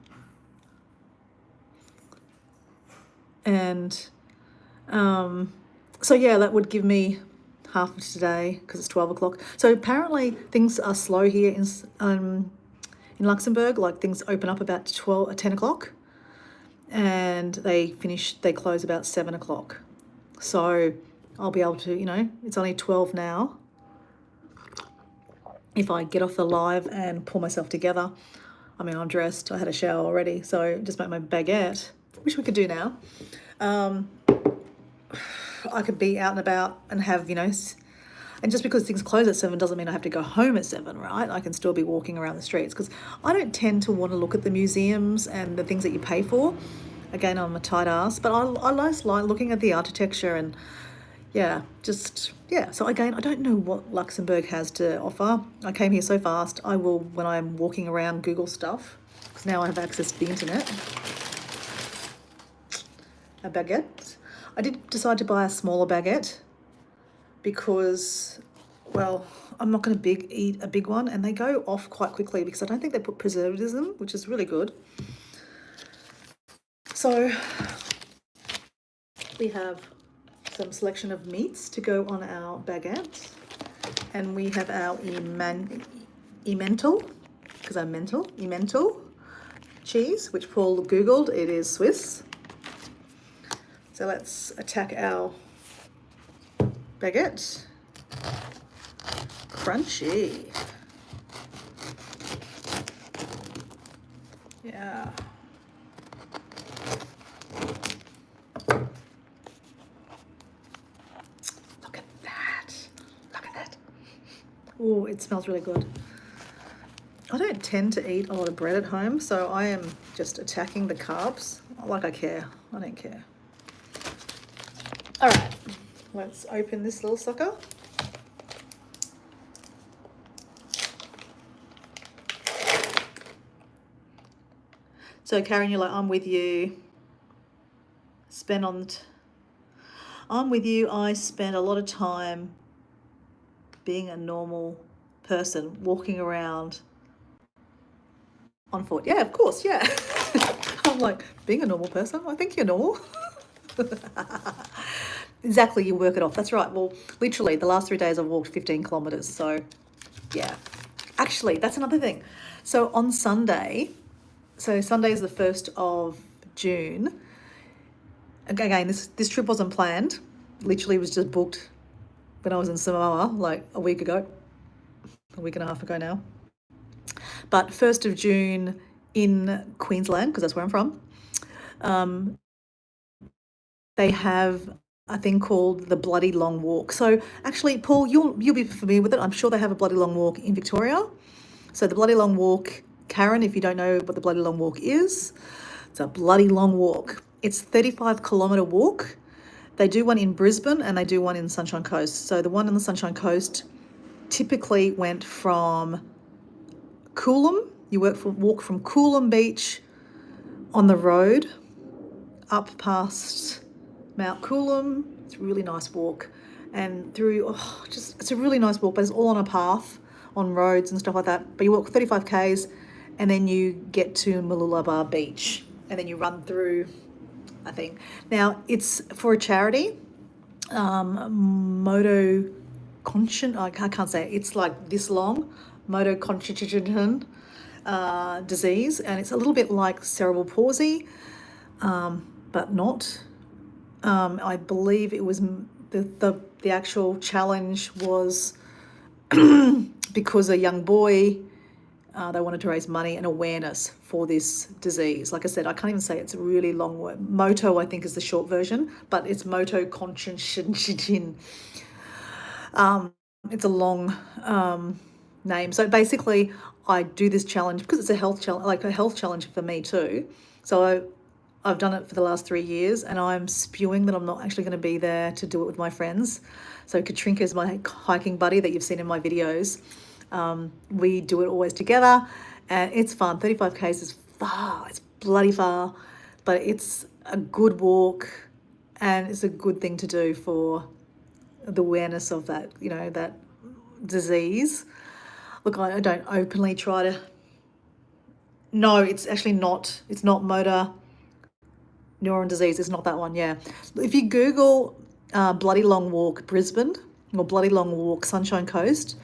And so yeah, that would give me half of today because it's 12 o'clock. So apparently things are slow here in Luxembourg. Like things open up about 10 o'clock, and they close about 7 o'clock. So I'll be able to, it's only 12 now. if I get off the live and pull myself together. I mean, I'm dressed, I had a shower already, so just make my baguette, which we could do now. I could be out and about and have, and just because things close at 7 doesn't mean I have to go home at 7, right? I can still be walking around the streets because I don't tend to want to look at the museums and the things that you pay for. Again, I'm a tight ass, but I just like looking at the architecture and So again, I don't know what Luxembourg has to offer. I came here so fast. I will, when I'm walking around, Google stuff because now I have access to the internet. A baguette. I did decide to buy a smaller baguette because, well, I'm not going to eat a big one, and they go off quite quickly because I don't think they put preservatives in, which is really good. So we have some selection of meats to go on our baguette, and we have our Emmental, because I'm mental, Emmental cheese, which Paul Googled. It is Swiss. So let's attack our baguette. Crunchy. Yeah. Look at that. Look at that. Oh, it smells really good. I don't tend to eat a lot of bread at home, so I am just attacking the carbs like I care. I don't care. All right, let's open this little sucker. So Karen, you're like, I'm with you. I'm with you. I spend a lot of time being a normal person, walking around on foot. Yeah, of course, yeah. I'm like, being a normal person? I think you're normal. Exactly, you work it off. That's right. Well, literally, the last 3 days I've walked 15 kilometres. So, yeah. Actually, that's another thing. So on Sunday, Sunday is the 1st of June. Again, this trip wasn't planned. Literally was just booked when I was in Samoa, like a week and a half ago now. But 1st of June in Queensland, because that's where I'm from, they have a thing called the Bloody Long Walk. So actually, Paul, you'll be familiar with it. I'm sure they have a Bloody Long Walk in Victoria. So the Bloody Long Walk, Karen, if you don't know what the Bloody Long Walk is, it's a bloody long walk. It's a 35-kilometre walk. They do one in Brisbane and they do one in Sunshine Coast. So the one in the Sunshine Coast typically went from Coolum. You walk from Coolum Beach on the road up past Mount Coolum. It's a really nice walk, and through it's a really nice walk, but it's all on a path, on roads and stuff like that. But you walk 35 k's, and then you get to Mooloolaba Beach, and then you run through. I think now it's for a charity, Moto Conscient. I can't say it. It's like this long, Moto Conscient disease, and it's a little bit like cerebral palsy, but not. I believe it was the actual challenge was because a young boy, they wanted to raise money and awareness for this disease. Like I said, I can't even say it's a really long word. Moto, I think, is the short version, but it's Moto Conscient. It's a long name. So basically, I do this challenge because it's a health challenge for me too. So I've done it for the last 3 years, and I'm spewing that I'm not actually going to be there to do it with my friends. So Katrinka is my hiking buddy that you've seen in my videos. We do it always together, and it's fun. 35 k's is far. It's bloody far, but it's a good walk, and it's a good thing to do for the awareness of that, that disease. Look, I don't openly try to. No, it's actually not. It's not motor neuron disease. It's not that one. Yeah, if you Google Bloody Long Walk Brisbane or Bloody Long Walk Sunshine Coast,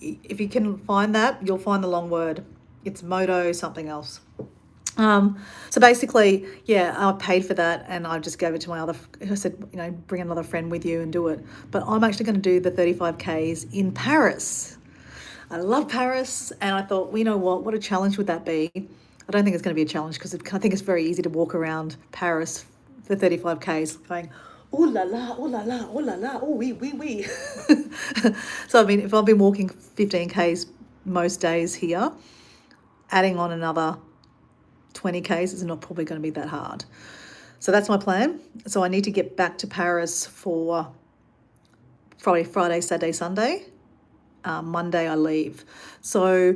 if you can find that, you'll find the long word. It's Moto something else. So basically, yeah, I paid for that, and I just gave it to I said, bring another friend with you and do it. But I'm actually going to do the 35 k's in Paris. I love Paris, and I thought, well, you know what a challenge would that be? I don't think it's going to be a challenge because I think it's very easy to walk around Paris for 35 Ks going, oh la la, oh la la, oh la la, oh oui, oui, oui. So, I mean, if I've been walking 15 Ks most days here, adding on another 20 Ks is not probably going to be that hard. So that's my plan. So I need to get back to Paris for Friday, Saturday, Sunday. Monday I leave. So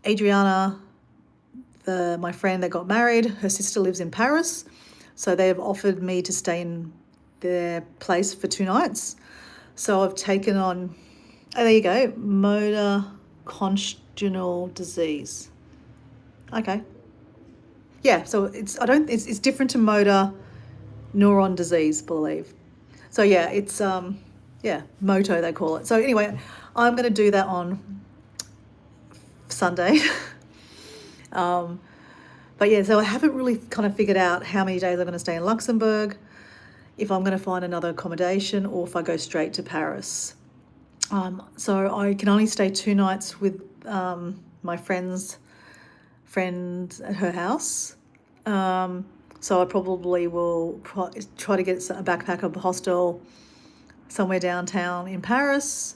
Adriana, my friend that got married, her sister lives in Paris. So they've offered me to stay in their place for 2 nights. So I've taken on, oh, there you go, motor conjugal disease. Okay. Yeah, so it's different to motor neuron disease, I believe. So yeah, it's moto they call it. So anyway, I'm going to do that on Sunday. But yeah, so I haven't really kind of figured out how many days I'm going to stay in Luxembourg, if I'm going to find another accommodation, or if I go straight to Paris. So I can only stay 2 nights with my friend at her house. So I probably will try to get a backpacker hostel somewhere downtown in Paris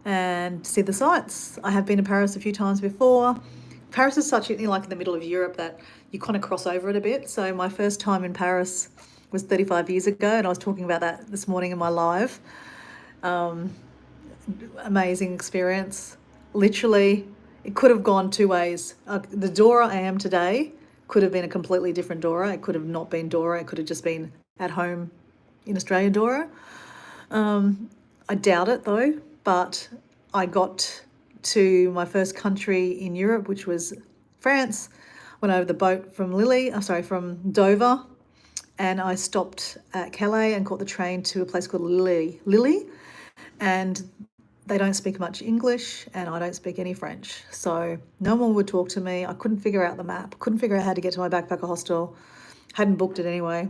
and see the sights. I have been to Paris a few times before. Paris is such, like in the middle of Europe, that you kind of cross over it a bit. So my first time in Paris was 35 years ago, and I was talking about that this morning in my live. Amazing experience. Literally, it could have gone 2 ways. The Dora I am today could have been a completely different Dora. It could have not been Dora. It could have just been at home in Australia Dora. I doubt it though, but I got to my first country in Europe, which was France. Went over the boat from from Dover, and I stopped at Calais and caught the train to a place called Lille, and they don't speak much English and I don't speak any French. So no one would talk to me. I couldn't figure out the map, couldn't figure out how to get to my backpacker hostel, hadn't booked it anyway.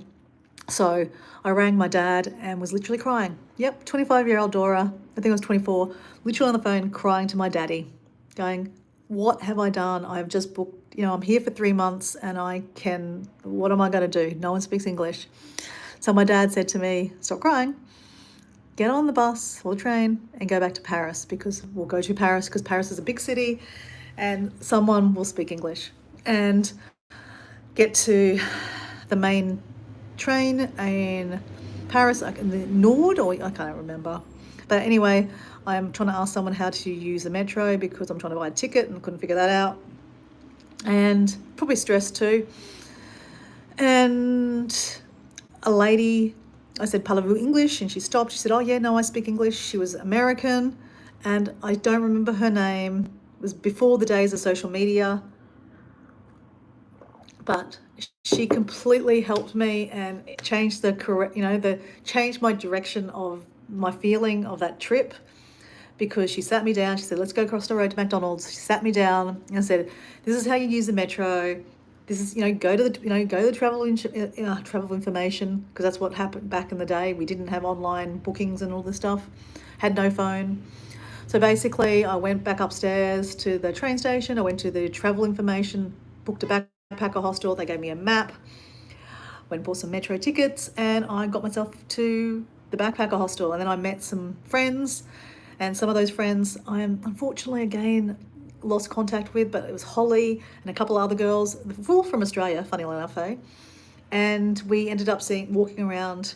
So I rang my dad and was literally crying. Yep, 25-year-old Dora, I think I was 24, literally on the phone crying to my daddy, going, what have I done? I've just booked, I'm here for 3 months and what am I going to do? No one speaks English. So my dad said to me, stop crying, get on the bus or the train and go back to Paris, because we'll go to Paris because Paris is a big city and someone will speak English. And get to the main train in Paris, the Nord, or I can't remember. But anyway, I'm trying to ask someone how to use the metro because I'm trying to buy a ticket and couldn't figure that out. And probably stressed too. And a lady, I said, parlez-vous English? And she stopped. She said, oh yeah, no, I speak English. She was American and I don't remember her name. It was before the days of social media. But she completely helped me and changed changed my direction of my feeling of that trip, because she sat me down. She said, let's go across the road to McDonald's. She sat me down and said, this is how you use the metro. This is, go to the travel information, because that's what happened back in the day. We didn't have online bookings and all this stuff, had no phone. So basically I went back upstairs to the train station. I went to the travel information, booked a backpacker hostel. They gave me a map, went and bought some metro tickets, and I got myself to the backpacker hostel. And then I met some friends, and some of those friends I am unfortunately again lost contact with, but it was Holly and a couple other girls, all from Australia, funny enough, eh? And we ended up walking around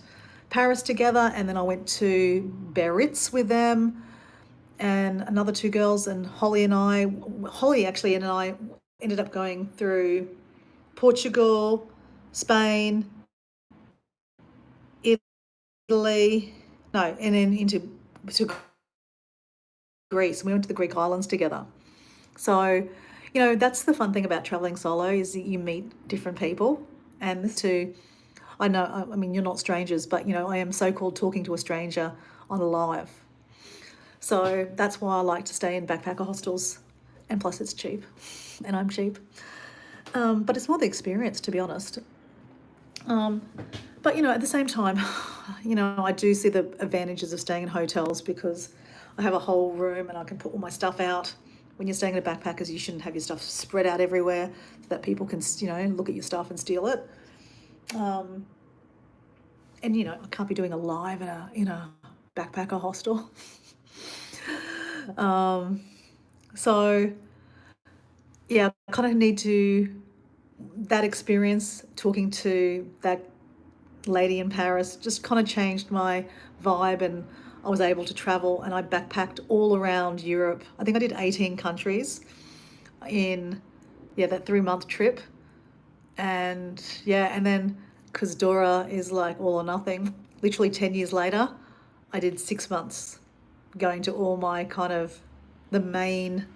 Paris together, and then I went to Biarritz with them and another 2 girls, and Holly and I ended up going through Portugal, Spain, Italy, and then to Greece. We went to the Greek islands together. So, that's the fun thing about traveling solo, is that you meet different people. And this too, I know, I mean, you're not strangers, but, I am so-called talking to a stranger on a live. So that's why I like to stay in backpacker hostels. And plus it's cheap, and I'm cheap. But it's more the experience, to be honest. But, at the same time, I do see the advantages of staying in hotels, because I have a whole room and I can put all my stuff out when you're staying in a backpackers, you shouldn't have your stuff spread out everywhere so that people can, look at your stuff and steal it. And I can't be doing a live in a backpacker hostel. So yeah, I kind of need that experience talking to that lady in Paris just kind of changed my vibe, and I was able to travel, and I backpacked all around Europe. I think I did 18 countries in that 3-month trip. And then because Dora is like all or nothing, literally 10 years later, I did 6 months going to all my kind of the main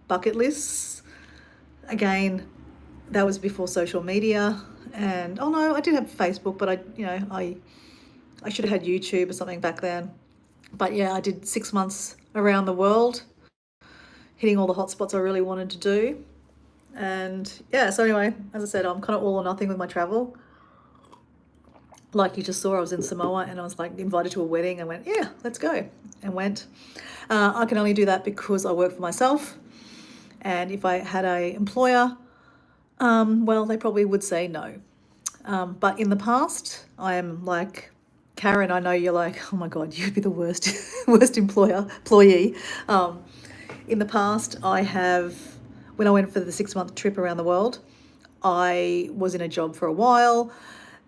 bucket lists. Again, that was before social media, and oh no, I did have Facebook, but I should have had YouTube or something back then. But yeah, I did 6 months around the world, hitting all the hotspots I really wanted to do. And yeah, so anyway, as I said, I'm kind of all or nothing with my travel. Like you just saw, I was in Samoa and I was like invited to a wedding and went, yeah, let's go, and went. I can only do that because I work for myself. And if I had a employer, well, they probably would say no. But in the past, I am like, Karen, I know you're like, oh my God, you'd be the worst, worst employee. In the past, when I went for the 6-month trip around the world, I was in a job for a while,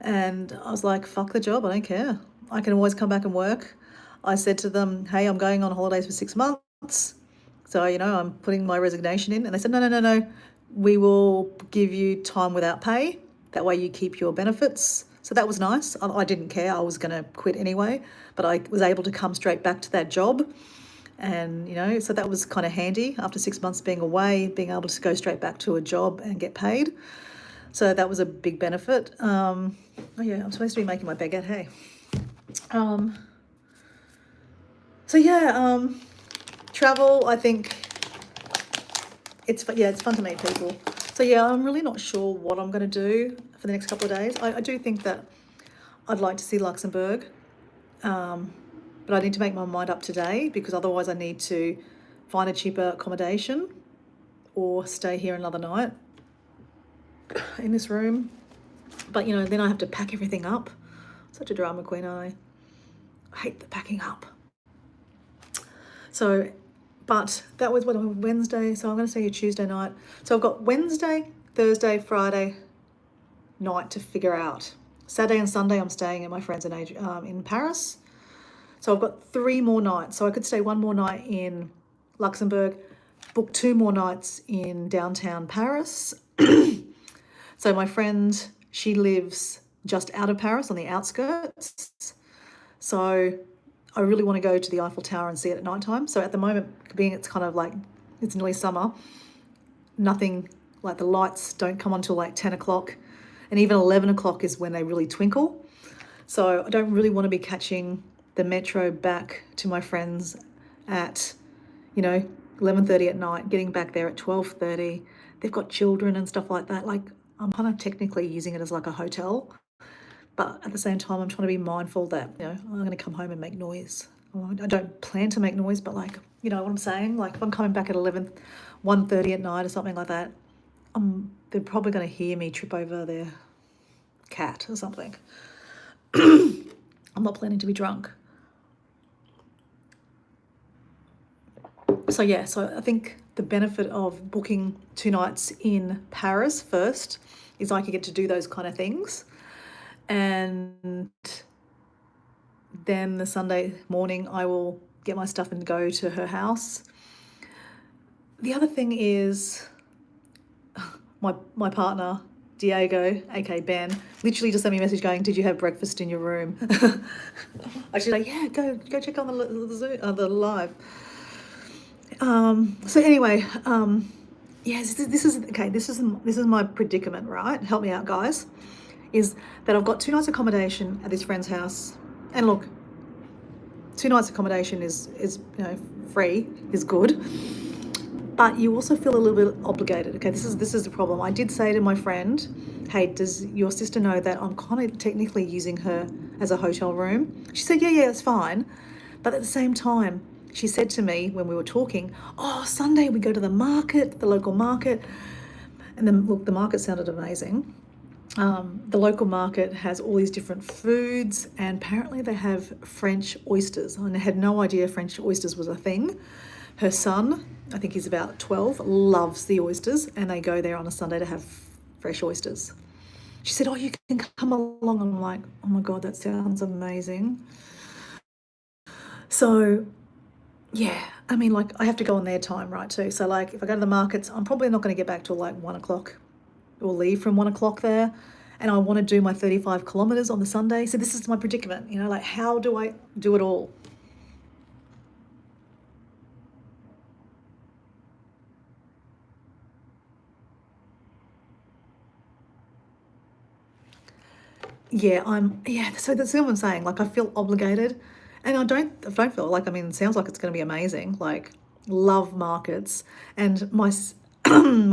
and I was like, fuck the job, I don't care. I can always come back and work. I said to them, hey, I'm going on holidays for 6 months. So, I'm putting my resignation in. And they said, no. We will give you time without pay. That way you keep your benefits. So that was nice. I didn't care. I was going to quit anyway. But I was able to come straight back to that job. And, so that was kind of handy after 6 months being away, being able to go straight back to a job and get paid. So that was a big benefit. Oh yeah, I'm supposed to be making my baguette, hey. Travel, I think it's fun to meet people. So yeah, I'm really not sure what I'm going to do for the next couple of days. I do think that I'd like to see Luxembourg, but I need to make my mind up today, because otherwise I need to find a cheaper accommodation or stay here another night in this room. But then I have to pack everything up. Such a drama queen, aren't I hate the packing up. So, but that was Wednesday, so I'm going to stay here Tuesday night. So I've got Wednesday, Thursday, Friday night to figure out. Saturday and Sunday I'm staying at my friend's in Paris. So I've got 3 more nights. So I could stay 1 more night in Luxembourg, book 2 more nights in downtown Paris. So my friend, she lives just out of Paris on the outskirts. So I really want to go to the Eiffel Tower and see it at night time. So at the moment, being it's kind of like, it's nearly summer, nothing, like the lights don't come on till like 10 o'clock. And even 11 o'clock is when they really twinkle. So I don't really want to be catching the metro back to my friends at, 11:30 at night, getting back there at 12:30. They've got children and stuff like that. Like, I'm kind of technically using it as like a hotel. But at the same time, I'm trying to be mindful that, I'm going to come home and make noise. I don't plan to make noise, but like, you know what I'm saying? Like if I'm coming back at 1:30 at night or something like that, they're probably going to hear me trip over their cat or something. I'm not planning to be drunk. So yeah, so I think the benefit of booking 2 nights in Paris first is I can get to do those kind of things. And then the Sunday morning I will get my stuff and go to her house. The other thing is my partner, Diego, aka Ben, literally just sent me a message going, did you have breakfast in your room? I should like, yeah, go check on the live. So anyway, yes, this is my predicament, right? Help me out, guys. Is that I've got 2 nights accommodation at this friend's house, and look, 2 nights accommodation is free, is good, but you also feel a little bit obligated. Okay, this is the problem. I did say to my friend, hey, does your sister know that I'm kind of technically using her as a hotel room? She said, yeah, it's fine, but at the same time, she said to me when we were talking, oh, Sunday we go to the market, the local market. And then, look, the market sounded amazing. The local market has all these different foods, and apparently they have French oysters. I had no idea French oysters was a thing. Her son, I think he's about 12, loves the oysters, and they go there on a Sunday to have fresh oysters. She said, oh, you can come along. I'm like, oh my God, that sounds amazing. So, yeah, I mean, like, I have to go on their time, right, too. So, like, if I go to the markets, I'm probably not going to get back till like 1 o'clock. We'll leave from 1 o'clock there. And I want to do my 35 kilometres on the Sunday. So this is my predicament, like, how do I do it all? So that's what I'm saying. Like, I feel obligated, and I don't feel like, I mean, it sounds like it's going to be amazing. Like, love markets. And my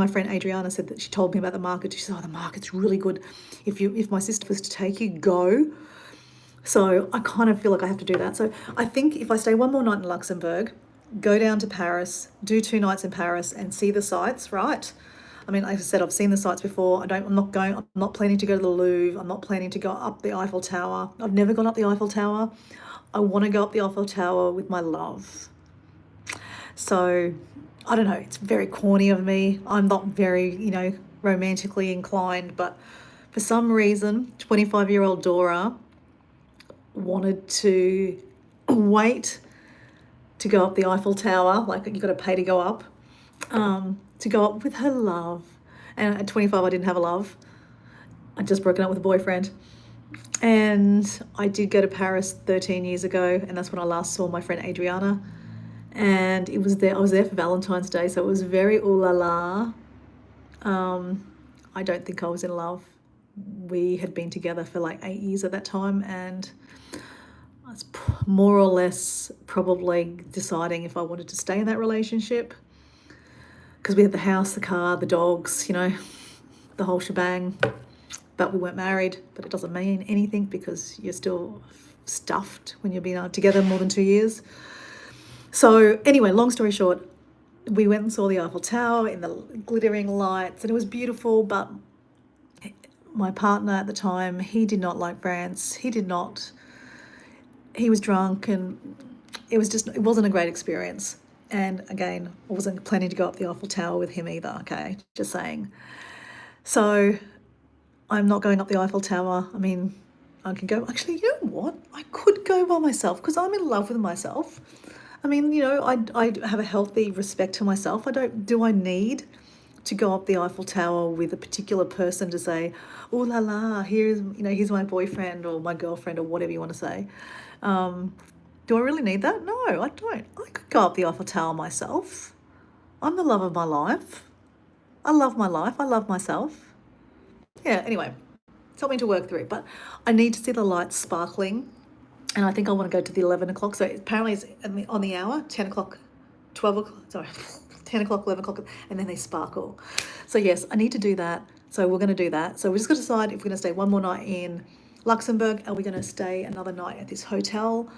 friend Adriana said that she told me about the market. She said, oh, the market's really good. If my sister was to take you, go. So I kind of feel like I have to do that. So I think if I stay one more night in Luxembourg, go down to Paris, do 2 nights in Paris and see the sights, right? I mean, like I said, I've seen the sights before. I'm not planning to go to the Louvre. I'm not planning to go up the Eiffel Tower. I've never gone up the Eiffel Tower. I want to go up the Eiffel Tower with my love. So I don't know, it's very corny of me. I'm not very, romantically inclined, but for some reason, 25-year-old Dora wanted to wait to go up the Eiffel Tower, like you've got to pay to go up with her love. And at 25, I didn't have a love. I'd just broken up with a boyfriend. And I did go to Paris 13 years ago, and that's when I last saw my friend Adriana. And I was there for Valentine's Day, so it was very ooh la la. I don't think I was in love. We had been together for like 8 years at that time, and I was more or less probably deciding if I wanted to stay in that relationship, because we had the house, the car, the dogs, the whole shebang. But we weren't married. But it doesn't mean anything, because you're still stuffed when you've been together more than 2 years. So anyway, long story short, we went and saw the Eiffel Tower in the glittering lights, and it was beautiful. But my partner at the time, he did not like France. He was drunk, and it wasn't a great experience. And again, I wasn't planning to go up the Eiffel Tower with him either, okay, just saying. So I'm not going up the Eiffel Tower. I mean, I can go, actually, you know what? I could go by myself, because I'm in love with myself. I mean, I have a healthy respect to myself. Do I need to go up the Eiffel Tower with a particular person to say, oh la la, here's my boyfriend or my girlfriend or whatever you want to say. Do I really need that? No, I don't. I could go up the Eiffel Tower myself. I'm the love of my life. I love my life. I love myself. Yeah, anyway, something to work through. But I need to see the lights sparkling, and I think I want to go to the 11 o'clock. So apparently it's on the hour, 10 o'clock, 12 o'clock, sorry, 10 o'clock, 11 o'clock, and then they sparkle. So yes, I need to do that. So we're going to do that. So we're just going to decide if we're going to stay one more night in Luxembourg. Are we going to stay another night at this hotel?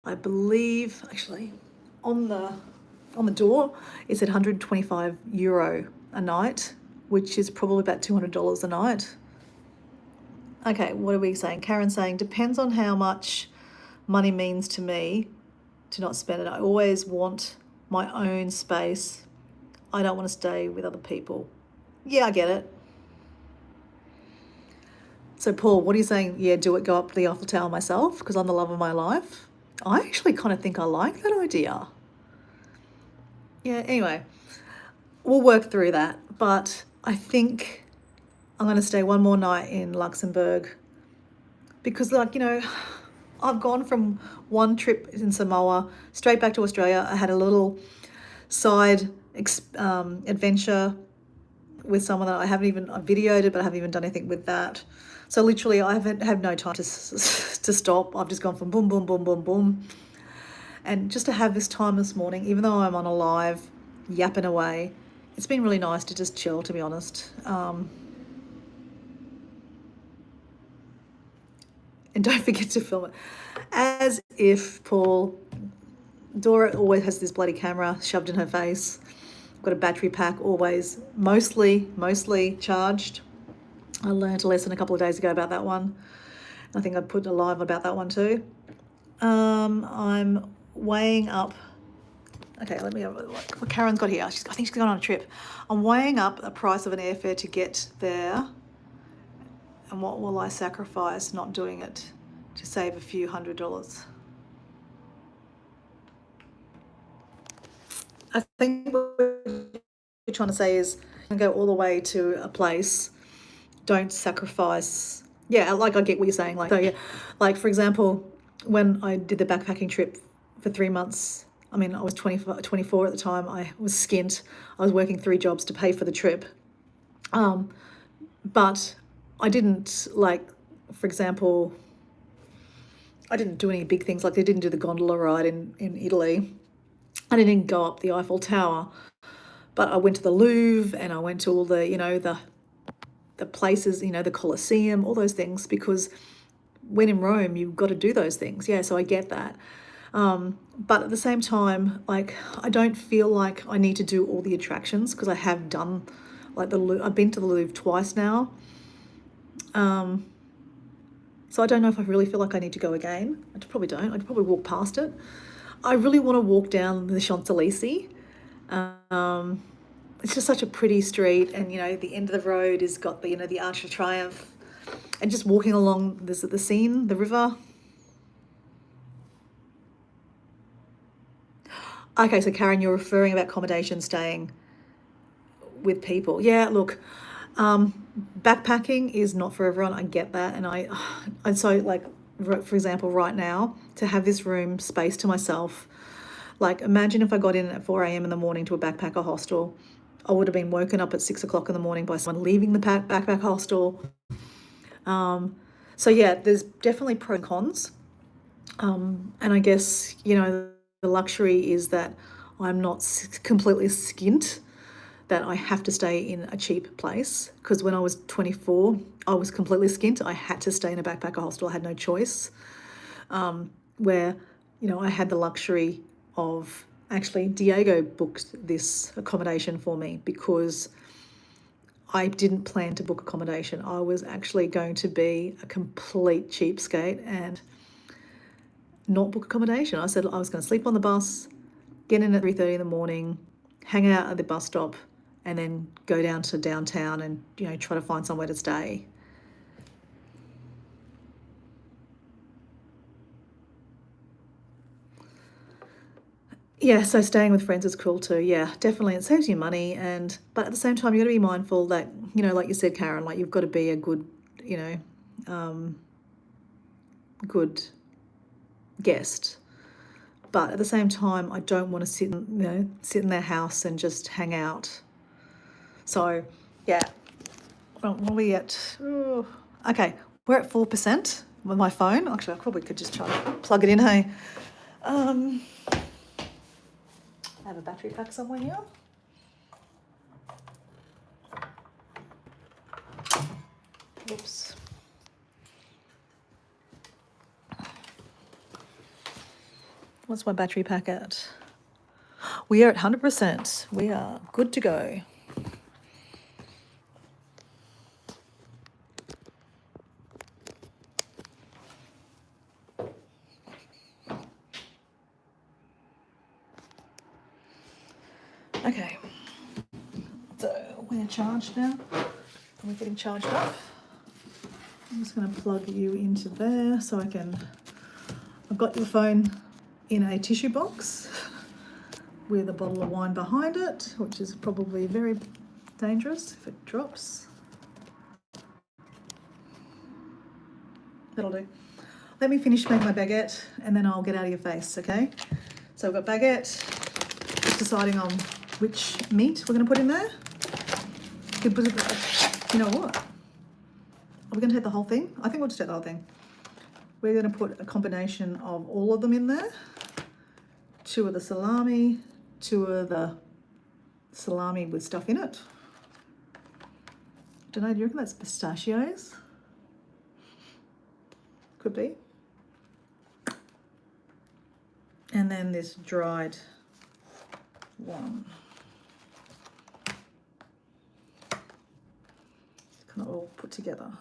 I believe, actually, on the door, it said €125 a night, which is probably about $200 a night. Okay, what are we saying? Karen's saying, depends on how much money means to me to not spend it. I always want my own space. I don't want to stay with other people. Yeah, I get it. So Paul, what are you saying? Yeah, do it, go up the Eiffel Tower myself, because I'm the love of my life. I actually kind of think I like that idea. Yeah, anyway, we'll work through that. But I think I'm going to stay one more night in Luxembourg, because, I've gone from one trip in Samoa straight back to Australia. I had a little side adventure with someone that I videoed it, but I haven't even done anything with that. So literally, I haven't had no time to stop. I've just gone from boom, boom, boom, boom, boom. And just to have this time this morning, even though I'm on a live yapping away, it's been really nice to just chill, to be honest. And don't forget to film it. As if, Paul, Dora always has this bloody camera shoved in her face. Got a battery pack always, mostly charged. I learned a lesson a couple of days ago about that one. I think I put a live about that one too. I'm weighing up. Okay, let me have a look what Karen's got here. I think she's going on a trip. I'm weighing up the price of an airfare to get there, and what will I sacrifice not doing it to save a few $100s. I think what you're trying to say is go all the way to a place, don't sacrifice. Yeah, like I get what you're saying. Like, so yeah, like for example, when I did the backpacking trip for 3 months, I mean, I was 24 at the time. I was skint. I was working 3 jobs to pay for the trip. But I didn't, like, for example, I didn't do any big things. Like I didn't do the gondola ride in Italy. I didn't go up the Eiffel Tower, but I went to the Louvre and I went to all the, the places, the Colosseum, all those things, because when in Rome, you've got to do those things. Yeah, so I get that. But at the same time, like, I don't feel like I need to do all the attractions because I have done, like, I've been to the Louvre twice now. So I don't know if I really feel like I need to go again. I probably don't. I'd probably walk past it. I really want to walk down the Champs-Élysées. It's just such a pretty street, and the end of the road has got the Arch of Triumph, and just walking along the Seine, the river. Okay, so Karen, you're referring about accommodation, staying with people. Yeah, look, backpacking is not for everyone. I get that, and so, like, for example, right now, to have this room space to myself. Like, imagine if I got in at 4 a.m. in the morning to a backpacker hostel. I would have been woken up at 6 o'clock in the morning by someone leaving the backpacker hostel. So yeah, there's definitely pros and cons. And I guess, the luxury is that I'm not completely skint, that I have to stay in a cheap place. Because when I was 24, I was completely skint. I had to stay in a backpacker hostel. I had no choice. Where, I had the luxury of, actually, Diego booked this accommodation for me because I didn't plan to book accommodation. I was actually going to be a complete cheapskate and not book accommodation. I said I was going to sleep on the bus, get in at 3:30 in the morning, hang out at the bus stop, and then go down to downtown and, try to find somewhere to stay. Yeah, so staying with friends is cool too. Yeah, definitely. It saves you money, but at the same time, you got to be mindful that, like you said, Karen, like, you've got to be a good, good guest. But at the same time, I don't want to sit in their house and just hang out. So, yeah. Well, what are we at? Oh, okay, we're at 4% with my phone. Actually, I probably could just try to plug it in, hey? I have a battery pack somewhere here. Oops. What's my battery pack at? We are at 100%. We are good to go. Okay, so we're charged now. We're getting charged up. I'm just going to plug you into there so I've got your phone in a tissue box with a bottle of wine behind it, which is probably very dangerous if it drops. That'll do. Let me finish making my baguette and then I'll get out of your face, okay? So we've got baguette, just deciding on which meat we're going to put in there. You know what? Are we going to take the whole thing? I think we'll just take the whole thing. We're going to put a combination of all of them in there. 2 of the salami, 2 of the salami with stuff in it. Don't know, do you reckon that's pistachios? Could be. And then this dried one. It's kind of all put together.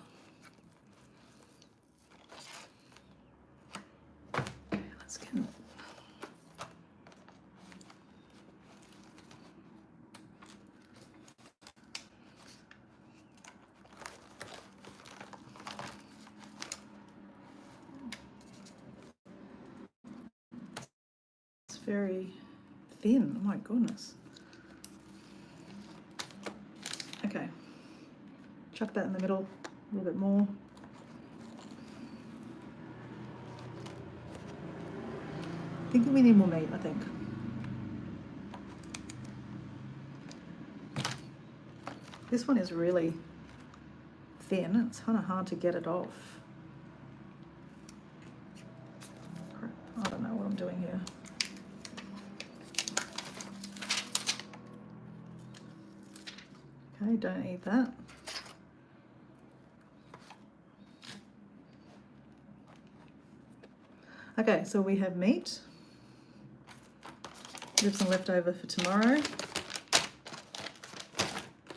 Okay, let's get it. It's very thin, oh my goodness. Okay, chuck that in the middle a little bit more. I think we need more meat, I think. This one is really thin, it's kind of hard to get it off. Crap, I don't know what I'm doing here. Okay, don't eat that. Okay, so we have meat. We have some leftover for tomorrow.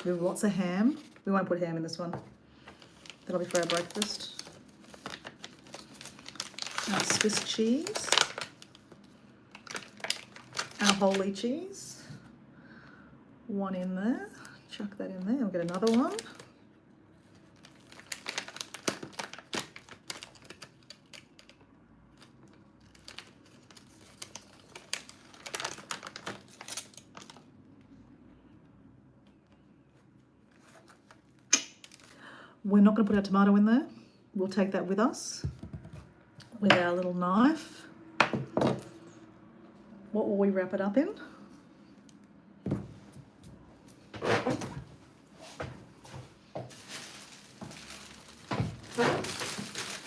We have lots of ham. We won't put ham in this one. That'll be for our breakfast. Our Swiss cheese. Our holy cheese. One in there. Chuck that in there. We'll get another one. We're not going to put our tomato in there. We'll take that with us with our little knife. What will we wrap it up in?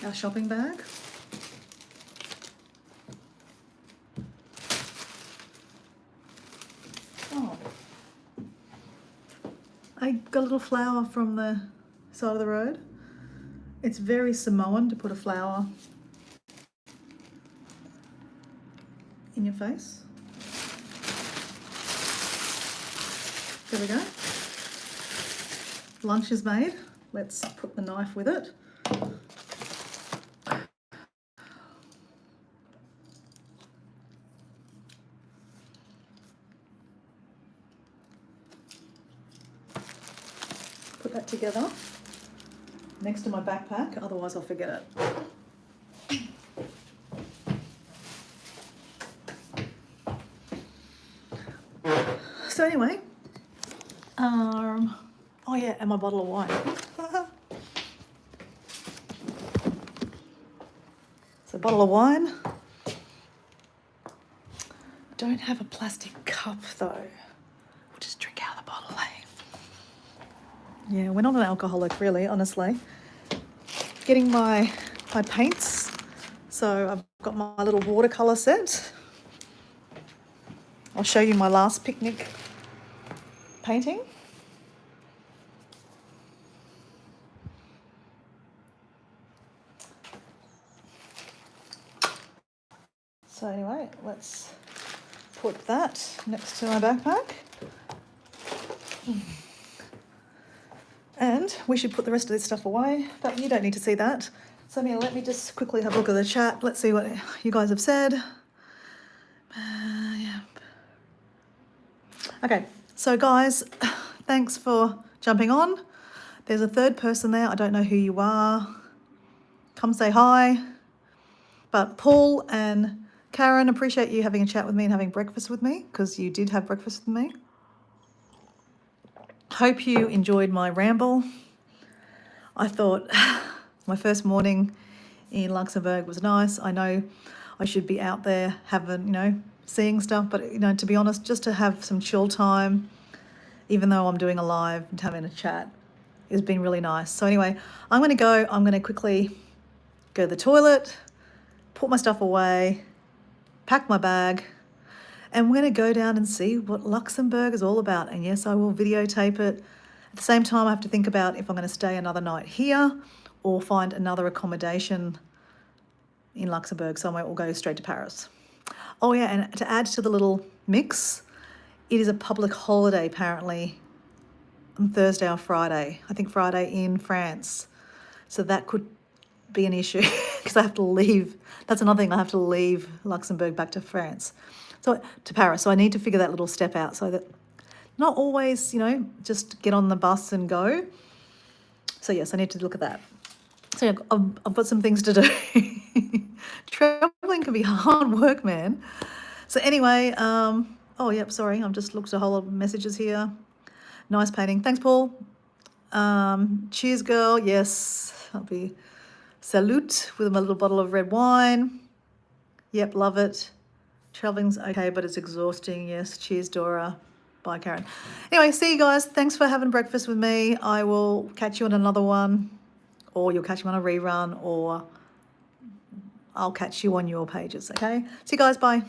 Our shopping bag. Oh, I got a little flower from the side of the road. It's very Samoan to put a flower in your face. There we go. Lunch is made. Let's put the knife with it. Put that together next to my backpack, otherwise I'll forget it. So anyway, oh yeah, and my bottle of wine. So a bottle of wine. Don't have a plastic cup though. We'll just drink out of the bottle, eh? Yeah, we're not an alcoholic really, honestly. Getting my paints. So I've got my little watercolour set. I'll show you my last picnic painting. So anyway, let's put that next to my backpack. And we should put the rest of this stuff away, but you don't need to see that. So let me just quickly have a look at the chat. Let's see what you guys have said. Yeah. Okay, so guys, thanks for jumping on. There's a third person there. I don't know who you are. Come say hi. But Paul and Karen, appreciate you having a chat with me and having breakfast with me, because you did have breakfast with me. Hope you enjoyed my ramble. I thought my first morning in Luxembourg was nice. I know I should be out there having, seeing stuff, but, to be honest, just to have some chill time, even though I'm doing a live and having a chat, has been really nice. So anyway, I'm going to go. I'm going to quickly go to the toilet, put my stuff away, pack my bag, and we're going to go down and see what Luxembourg is all about. And yes, I will videotape it. At the same time, I have to think about if I'm going to stay another night here or find another accommodation in Luxembourg somewhere or go straight to Paris. Oh yeah, and to add to the little mix, it is a public holiday apparently on Thursday or Friday. I think Friday in France. So that could be an issue because I have to leave. That's another thing. I have to leave Luxembourg back to France. So to Paris. So I need to figure that little step out so that not always, just get on the bus and go. So yes, I need to look at that. So yeah, I've got some things to do. Traveling can be hard work, man. So anyway, oh yep, sorry, I've just looked at a whole lot of messages here. Nice painting. Thanks, Paul. Cheers, girl. Yes, I'll be salute with my little bottle of red wine. Yep, love it. Traveling's okay, but it's exhausting. Yes, cheers, Dora. Bye, Karen. Anyway, see you guys. Thanks for having breakfast with me. I will catch you on another one, or you'll catch me on a rerun, or I'll catch you on your pages, okay? See you guys. Bye.